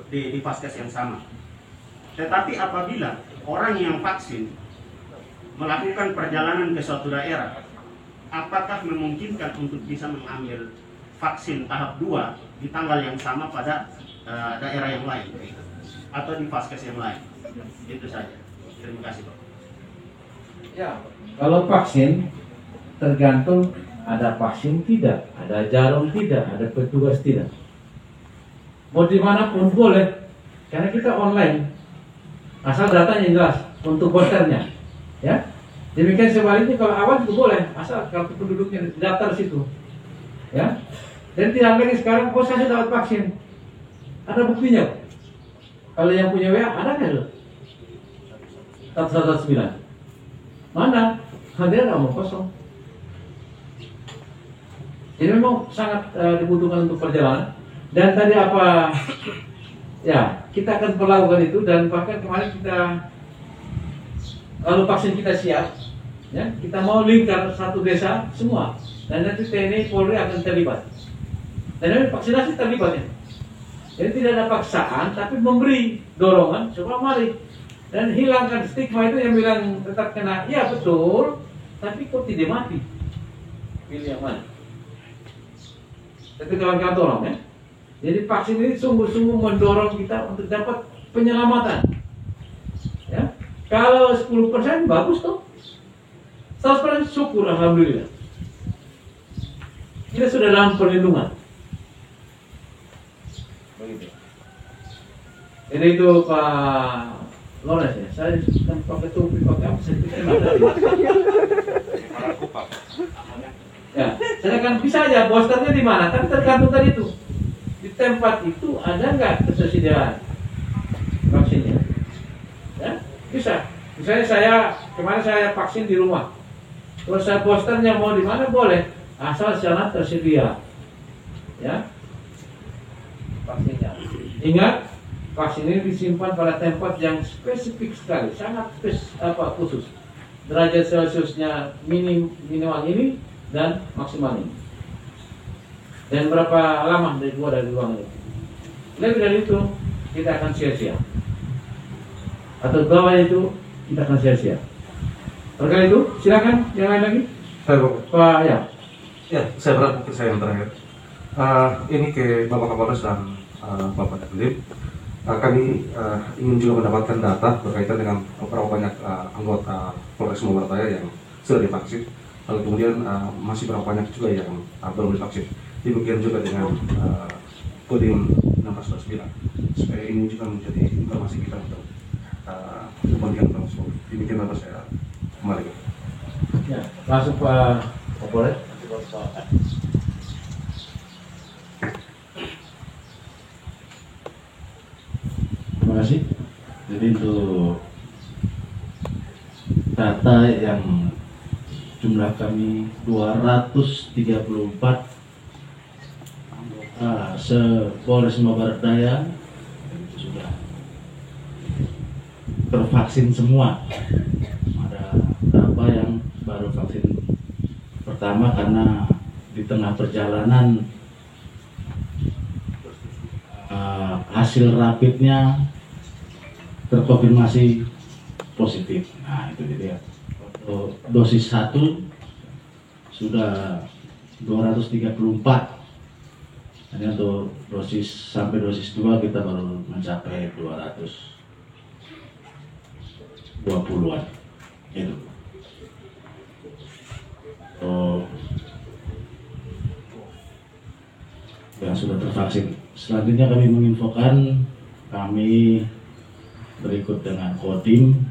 di vaskes yang sama. Tetapi apabila orang yang vaksin melakukan perjalanan ke suatu daerah, apakah memungkinkan untuk bisa mengambil vaksin tahap 2 di tanggal yang sama pada daerah yang lain atau di vaskes yang lain? Itu saja. Terima kasih Pak. Ya, kalau vaksin tergantung, ada vaksin tidak, ada jarum tidak, ada petugas tidak. Mau dimanapun boleh, karena kita online, asal datanya jelas untuk boosternya, ya. Demikian sebaliknya kalau awal juga boleh, asal kartu penduduknya daftar situ, ya. Dan tidak lagi sekarang, oh saya dapat vaksin, ada buktinya. Kalau yang punya WA ada nggak lo? 119. Mana? Dia nggak mau kosong. Jadi memang sangat dibutuhkan untuk perjalanan. Dan tadi apa? Ya, kita akan melakukan itu dan bahkan kemarin kita kalau vaksin kita siap, ya kita mau lingkar satu desa semua. Dan nanti TNI Polri akan terlibat. Dan vaksinasi terlibatnya. Jadi tidak ada paksaan, tapi memberi dorongan. Coba mari dan hilangkan stigma itu yang bilang tetap kena. Ya betul, tapi kok tidak mati. Pilih yang mana? Itu kawan-kawan tolong ya. Jadi vaksin ini sungguh-sungguh mendorong kita untuk dapat penyelamatan. Ya, kalau 10% bagus tuh. 100% syukur alhamdulillah. Kita sudah dalam perlindungan. Begitu. Jadi itu Pak Lores ya, saya kan pakai topi pakai apa saya pikir ya, saya kan bisa aja posternya di mana, tapi tergantung tadi itu di tempat itu ada nggak ketersediaan vaksinnya, ya bisa. Misalnya saya kemarin saya vaksin di rumah, terus saya posternya mau di mana boleh, asal sana tersedia, ya vaksinnya. Ingat, vaksin ini disimpan pada tempat yang spesifik sekali, sangat khusus. Derajat Celciusnya minimal ini dan maksimal ini. Dan berapa lama dari ruang ini? Lebih dari itu kita akan sia-sia. Atau bawah itu kita akan sia-sia. Terkait itu silakan yang lain lagi. Pak ya. Ya, saya berharap saya yang terakhir. Ini ke Bapak Kapolres dan Bapak Dandim. Kami ingin juga mendapatkan data berkaitan dengan berapa banyak anggota Polres Sumatera Barat yang sudah divaksin, lalu kemudian masih berapa banyak juga yang belum divaksin. Demikian juga dengan Kodim 1629, supaya ini juga menjadi informasi kita untuk kepentingan bangsa. Demikian Bapak, saya kembali. Ya, langsung Pak Kapolres. Terima kasih. Jadi untuk data yang jumlah kami 234 se-Polres Sumatera Daya sudah tervaksin semua. Ada berapa yang baru vaksin pertama karena di tengah perjalanan hasil rapidnya terkonfirmasi positif. Nah itu dia. Untuk dosis 1 sudah 234. Hanya untuk dosis sampai dosis 2 kita baru mencapai 220-an. Itu. Yang sudah tervaksin. Selanjutnya kami menginfokan, kami berikut dengan Kodim,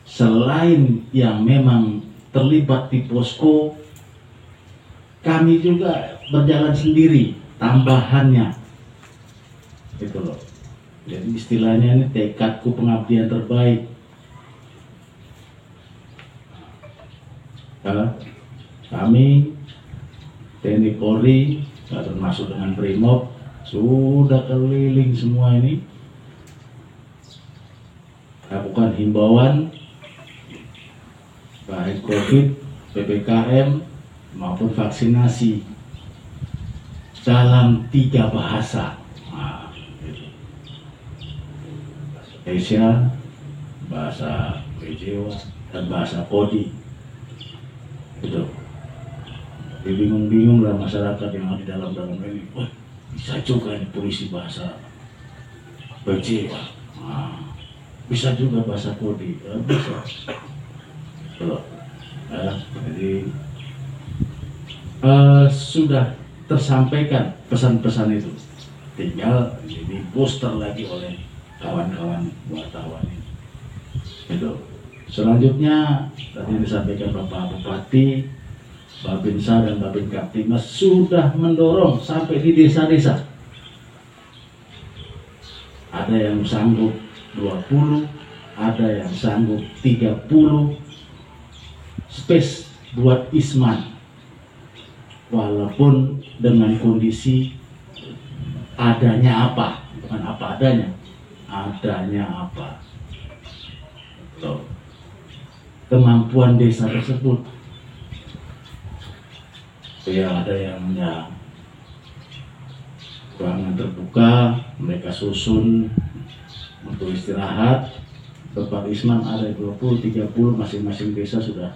selain yang memang terlibat di posko, kami juga berjalan sendiri tambahannya, gitu loh. Jadi istilahnya ini tekadku pengabdian terbaik. Kami TNI Polri termasuk dengan Brimob sudah keliling semua ini, lakukan himbauan baik COVID, PPKM maupun vaksinasi dalam 3 bahasa. Nah, gitu. Indonesia, bahasa Jawa, dan bahasa Kodi. Gitu. Bingung-bingung lah masyarakat yang ada di dalam ini. Wah, bisa juga nih polisi bahasa Jawa. Nah, bisa juga bahasa Kodi. Ya, bisa. Jadi sudah tersampaikan pesan-pesan itu, tinggal di booster lagi oleh kawan-kawan wartawan ini. Itu. Selanjutnya tadi disampaikan Bapak Bupati, Babinsa dan Babin Kaptimas sudah mendorong sampai di desa-desa. Ada yang sanggup 20, ada yang sanggup 30, space buat Isman, walaupun dengan kondisi adanya apa, bukan apa adanya apa. Loh, kemampuan desa tersebut ya, ada yang ruangan terbuka mereka susun untuk istirahat. Tempat Isman ada 20-30, masing-masing desa sudah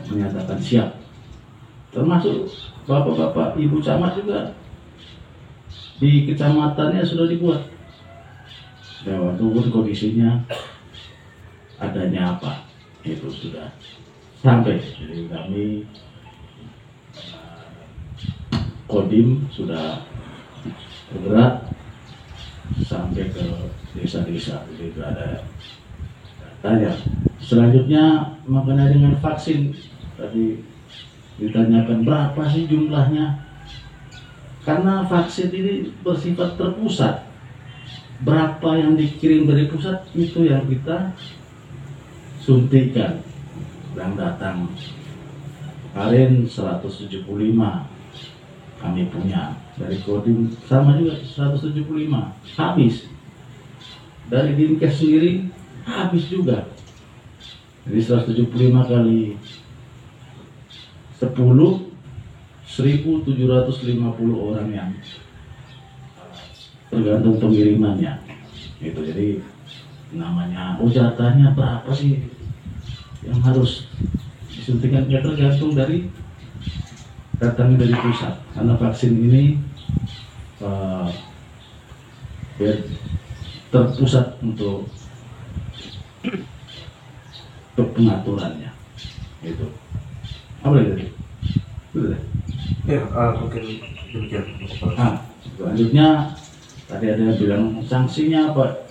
menyatakan siap, termasuk bapak-bapak ibu camat juga di kecamatannya sudah dibuat. Ya, walaupun kondisinya adanya apa itu sudah sampai. Jadi kami Kodim sudah bergerak sampai ke desa-desa, jadi tidak ada datanya. Selanjutnya mengenai dengan vaksin, tadi ditanyakan berapa sih jumlahnya, karena vaksin ini bersifat terpusat. Berapa yang dikirim dari pusat itu yang kita suntikan. Yang datang kemarin 175 kami punya, dari Kodim sama juga 175 habis, dari Dinkes sendiri habis juga. Jadi 175 kali 10, 1.750 orang yang tergantung pengirimannya itu. Jadi namanya jatahnya berapa sih yang harus disuntikan, ya tergantung dari datangnya dari pusat, karena vaksin ini terpusat untuk pengaturannya itu. Apa lagi? Betul ya? Mungkin demikian. Selanjutnya tadi ada yang bilang sanksinya apa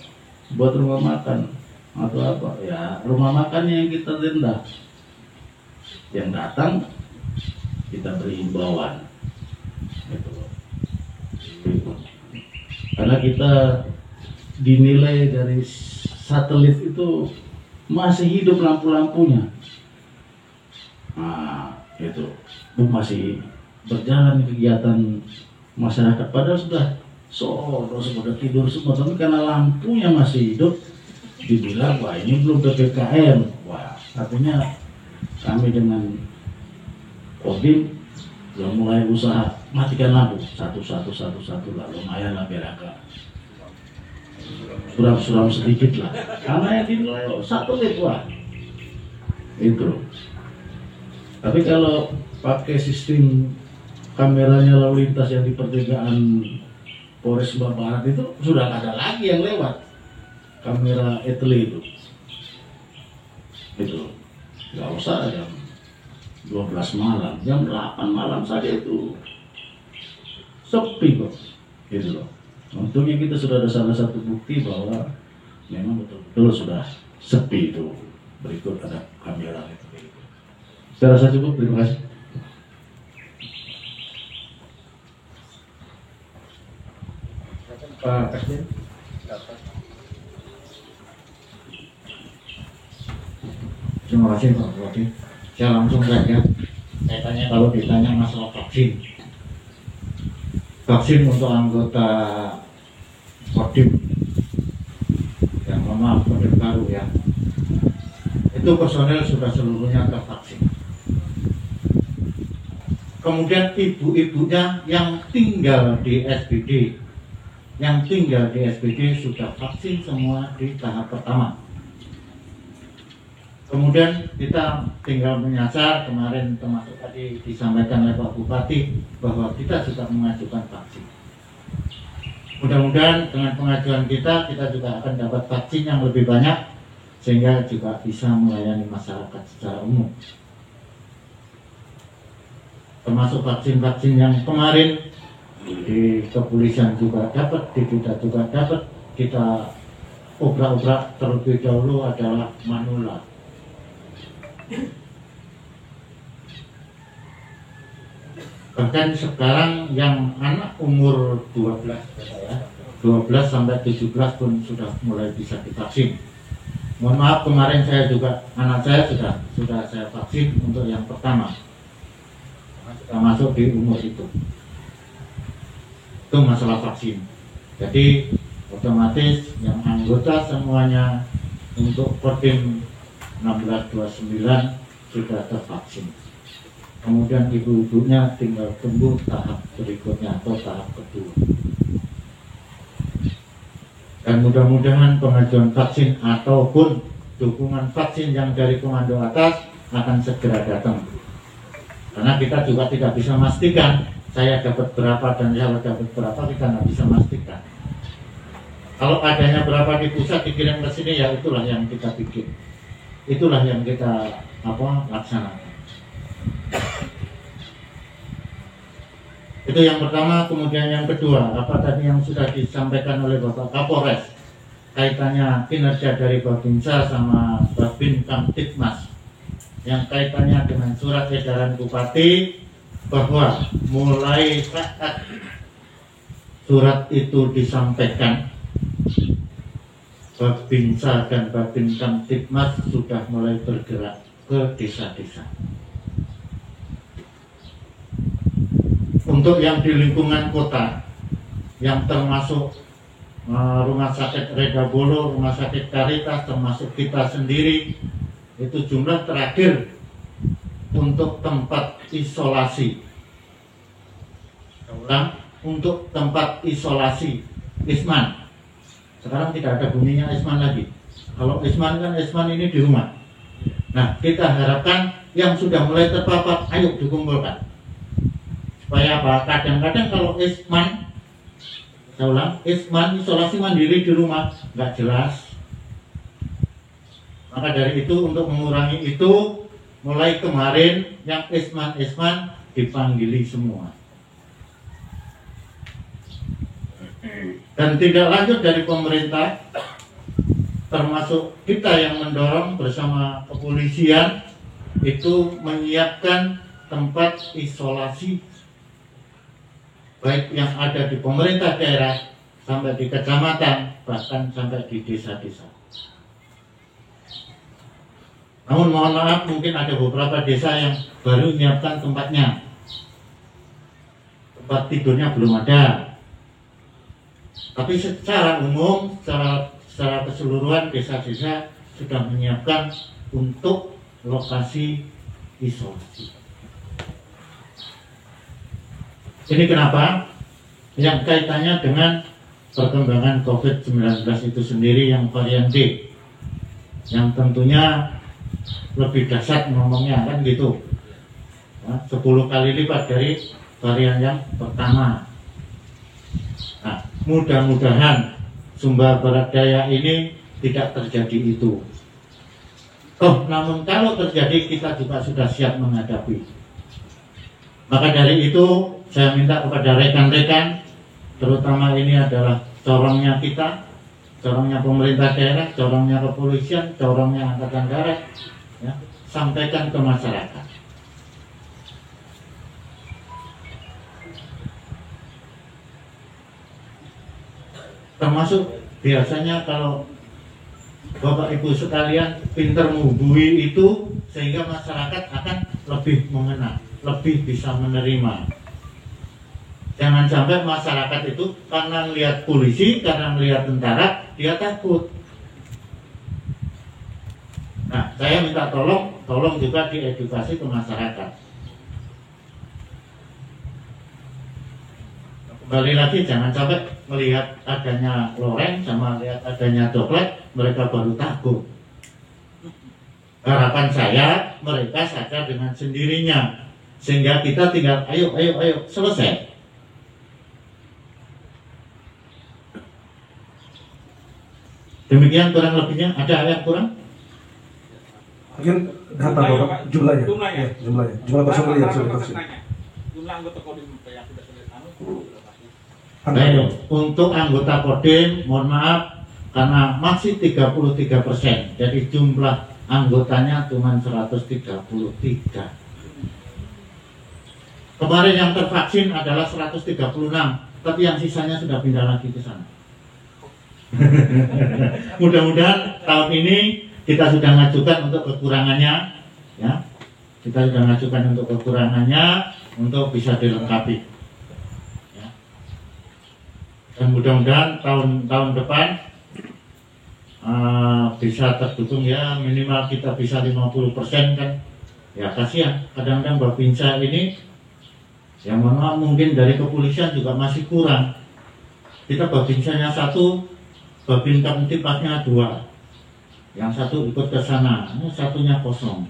buat rumah makan atau apa? Ya rumah makannya yang kita denda, yang datang kita beri himbauan gitu. Karena kita dinilai dari satelit itu masih hidup lampu-lampunya, nah itu masih berjalan kegiatan masyarakat, padahal sudah sudah tidur semua, tapi karena lampunya masih hidup dibilang wah ini belum PPKM. Wah, artinya kami dengan Kodim sudah mulai usaha matikan lampu satu lah, lumayan lah biar agak suram sedikit lah, karena yang dinilai satelit wah itu. Tapi kalau pakai sistem kameranya lalu lintas yang di pertigaan Polres Sumba Barat itu sudah nggak ada lagi yang lewat kamera etle itu nggak usah jam 12 malam, jam 8 malam saja itu sepi kok gitu loh. Untungnya kita sudah ada salah satu bukti bahwa memang betul-betul sudah sepi itu. Berikut ada kamera itu. Saya rasa cukup, terima kasih. Pak Kasdim. Terima kasih Pak Bupati. Saya langsung saja. Saya tanya, kalau ditanya masalah vaksin untuk anggota Kodim yang maaf Kodim baru ya, itu personel sudah seluruhnya tervaksin. Kemudian ibu-ibunya yang tinggal di SPD sudah vaksin semua di tahap pertama. Kemudian kita tinggal menyasar, kemarin termasuk tadi disampaikan oleh Pak Bupati bahwa kita juga mengajukan vaksin. Mudah-mudahan dengan pengajuan kita juga akan dapat vaksin yang lebih banyak sehingga juga bisa melayani masyarakat secara umum. Termasuk vaksin-vaksin yang kemarin di kepolisian juga dapat, di kita juga dapat, kita obrak-obrak terlebih dahulu adalah manula. Bahkan sekarang yang anak umur 12 sampai 17 pun sudah mulai bisa divaksin. Mohon maaf, kemarin saya juga, anak saya sudah saya vaksin untuk yang pertama. Sudah masuk di umur itu. Itu masalah vaksin. Jadi otomatis yang anggota semuanya untuk Kodim 1629 sudah tervaksin. Kemudian ibu-ibunya tinggal tunggu tahap berikutnya atau tahap kedua. Dan mudah-mudahan pengajuan vaksin ataupun dukungan vaksin yang dari komando atas akan segera datang. Karena kita juga tidak bisa memastikan saya dapat berapa dan saya dapat berapa, kita nggak bisa memastikan. Kalau adanya berapa di pusat dikirim ke sini, ya itulah yang kita bikin. Itulah yang kita laksanakan. Itu yang pertama. Kemudian yang kedua, apa tadi yang sudah disampaikan oleh Bapak Kapolres kaitannya kinerja dari Babinsa sama Babin Kamtibmas, yang kaitannya dengan surat edaran Bupati bahwa mulai saat surat itu disampaikan, Babinsa dan Babin Kamtibmas sudah mulai bergerak ke desa-desa. Untuk yang di lingkungan kota, yang termasuk Rumah Sakit Redabolo, Rumah Sakit Karitas, termasuk kita sendiri, itu jumlah terakhir untuk tempat isolasi. Ulang, untuk tempat isolasi Isman. Sekarang tidak ada bunyinya Isman lagi. Kalau Isman kan Isman ini di rumah. Nah, kita harapkan yang sudah mulai terpapar, ayo dikumpulkan. Supaya apa? Kadang-kadang kalau Isman, saya ulang, Isman isolasi mandiri di rumah nggak jelas. Maka dari itu, untuk mengurangi itu, mulai kemarin yang Isman dipanggili semua. Dan tidak lanjut dari pemerintah, termasuk kita yang mendorong bersama kepolisian, itu menyiapkan tempat isolasi, baik yang ada di pemerintah daerah sampai di kecamatan, bahkan sampai di desa-desa. Namun mohon maaf, mungkin ada beberapa desa yang baru menyiapkan tempatnya, tempat tidurnya belum ada. Tapi secara umum, secara keseluruhan desa-desa sudah menyiapkan untuk lokasi isolasi. Ini kenapa? Yang kaitannya dengan perkembangan COVID-19 itu sendiri yang varian D, yang tentunya lebih dahsyat ngomongnya, kan gitu, 10 kali lipat dari varian yang pertama. Nah, mudah-mudahan Sumba Barat Daya ini tidak terjadi itu. Namun kalau terjadi, kita juga sudah siap menghadapi. Maka dari itu, saya minta kepada rekan-rekan, terutama ini adalah corongnya kita, corongnya pemerintah daerah, corongnya kepolisian, corongnya angkatan darat, ya, sampaikan ke masyarakat. Termasuk biasanya kalau Bapak Ibu sekalian pinter menghubungi itu, sehingga masyarakat akan lebih mengenal, lebih bisa menerima. Jangan sampai masyarakat itu karena melihat polisi, karena melihat tentara, dia takut. Nah, saya minta tolong juga diedukasi ke masyarakat. Kembali lagi, jangan sampai melihat adanya loreng sama lihat adanya coklat, mereka baru takut. Harapan saya, mereka sadar dengan sendirinya, sehingga kita tinggal ayo selesai. Demikian kurang lebihnya. Ada yang kurang? Mungkin data Bapak, jumlahnya. Jumlah personil yang sudah divaksin. Jumlah anggota Kodim yang sudah Baik, untuk anggota Kodim, mohon maaf, karena masih 33%, jadi jumlah anggotanya cuma 133. Kemarin yang tervaksin adalah 136, tapi yang sisanya sudah pindah lagi ke sana. Mudah-mudahan tahun ini kita sudah ngajukan untuk kekurangannya, ya. Kita sudah ngajukan untuk kekurangannya untuk bisa dilengkapi. Ya. Dan mudah-mudahan tahun depan bisa terdukung ya, minimal kita bisa 50% kan. Ya kasihan, kadang-kadang Babinsa ini ya mohon maaf, mungkin dari kepolisian juga masih kurang. Kita Babinsanya 1, Babin Kamtipasnya 2. Yang 1 ikut ke sana, ini satunya kosong.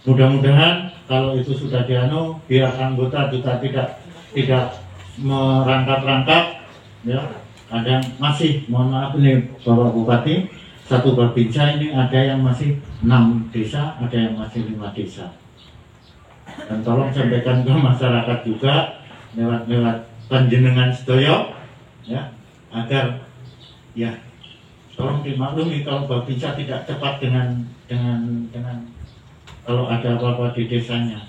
Mudah-mudahan kalau itu sudah dianu, biar anggota juga tidak merangkap-rangkap, ya. Kadang masih, mohon maaf ini Bapak Bupati, 1 Babinsa ini ada yang masih 6 desa, ada yang masih 5 desa. Dan tolong sampaikan ke masyarakat juga lewat panjenengan sedoyo, ya, agar ya tolong dimaklumi kalau Babinsa tidak cepat dengan kalau ada apa-apa di desanya.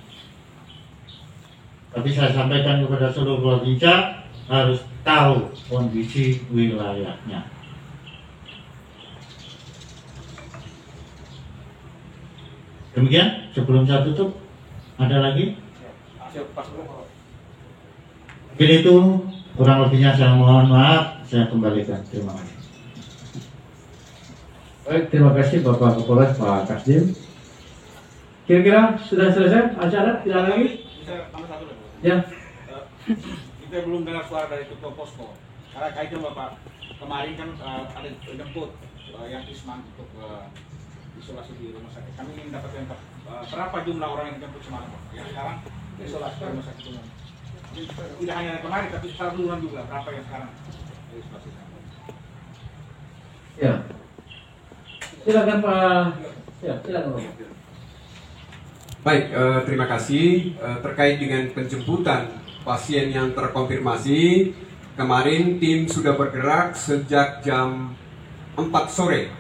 Tapi saya sampaikan kepada seluruh Babinsa harus tahu kondisi wilayahnya. Demikian, sebelum saya tutup ada lagi? Mungkin itu kurang lebihnya, saya mohon maaf, saya kembalikan. Terima kasih. Baik, terima kasih Bapak Kapolres, Pak Kasdim. Kira-kira sudah selesai acara? Tidak lagi? Bisa tambah satu lagi. Ya. Kita belum dengar suara dari ketua posko. Karena kaitan Bapak, kemarin kan ada jemput yang Isman untuk isolasi di rumah sakit. Kami ingin dapat yang berapa jumlah orang yang dijemput semalam, Pak? Yang sekarang isolasi di rumah sakit umum. Tidak hanya yang kemarin, tapi secara duluan juga berapa yang sekarang isolasi. Ya. Silakan Pak. Ya, silakan Pak. Baik, terima kasih. Terkait dengan penjemputan pasien yang terkonfirmasi, kemarin tim sudah bergerak sejak jam 4 sore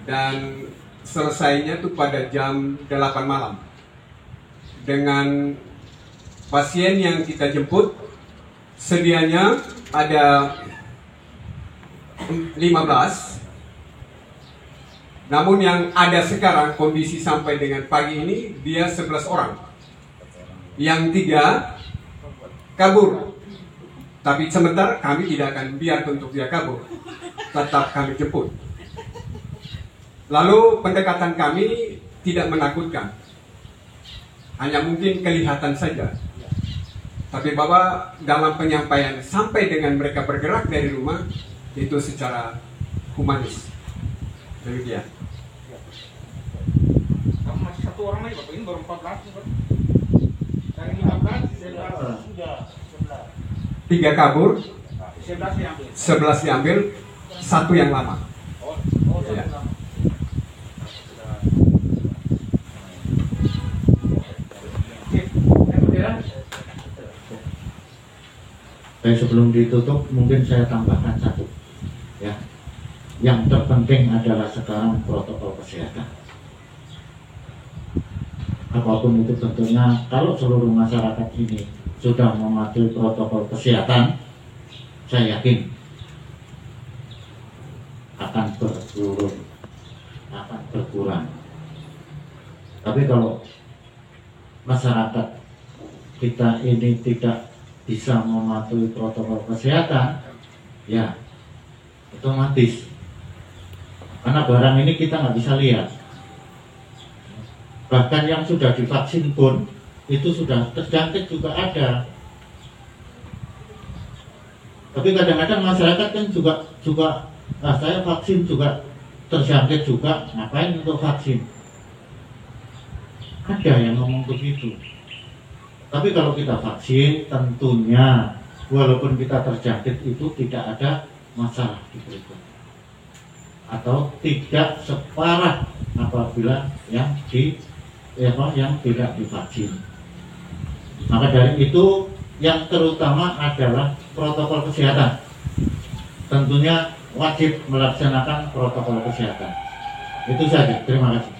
dan selesainya itu pada jam 8 malam. Dengan pasien yang kita jemput, sedianya ada 15. Namun yang ada sekarang kondisi sampai dengan pagi ini dia 11 orang. Yang 3 kabur. Tapi sebentar kami tidak akan biarkan untuk dia kabur. Tetap kami jemput. Lalu pendekatan kami tidak menakutkan. Hanya mungkin kelihatan saja. Tapi Bapak dalam penyampaian sampai dengan mereka bergerak dari rumah itu secara humanis. Demikian. Kamu masih 1 orang lagi Bapak, ini baru 14 nih Pak. Dari 15 sudah 3 kabur, 11 diambil. 11 diambil, 1 yang lama. Ya. Baik, sebelum ditutup mungkin saya tambahkan 1, ya. Yang terpenting adalah sekarang protokol kesehatan. Apapun itu tentunya kalau seluruh masyarakat ini sudah mematuhi protokol kesehatan, saya yakin akan berkurang. Tapi kalau masyarakat kita ini tidak bisa mematuhi protokol kesehatan, ya otomatis. Karena barang ini kita nggak bisa lihat. Bahkan yang sudah divaksin pun itu sudah terjangkit juga ada. Tapi kadang-kadang masyarakat kan juga saya vaksin juga terjangkit juga, ngapain untuk vaksin? Ada yang ngomong begitu. Tapi kalau kita vaksin tentunya walaupun kita terjangkit itu tidak ada masalah di berikut. Atau tidak separah apabila yang tidak divaksin. Maka dari itu yang terutama adalah protokol kesehatan. Tentunya wajib melaksanakan protokol kesehatan. Itu saja. Terima kasih.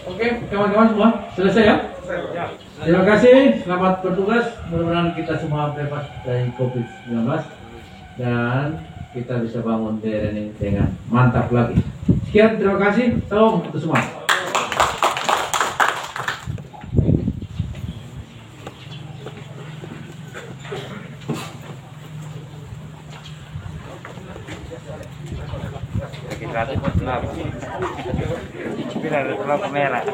Oke, kawan-kawan semua selesai ya? Terima kasih, selamat bertugas. Mudah-mudahan kita semua bebas dari COVID-19. dan kita bisa bangun daerah ini dengan mantap lagi. Sekian, terima kasih. Salam untuk semua. Merah.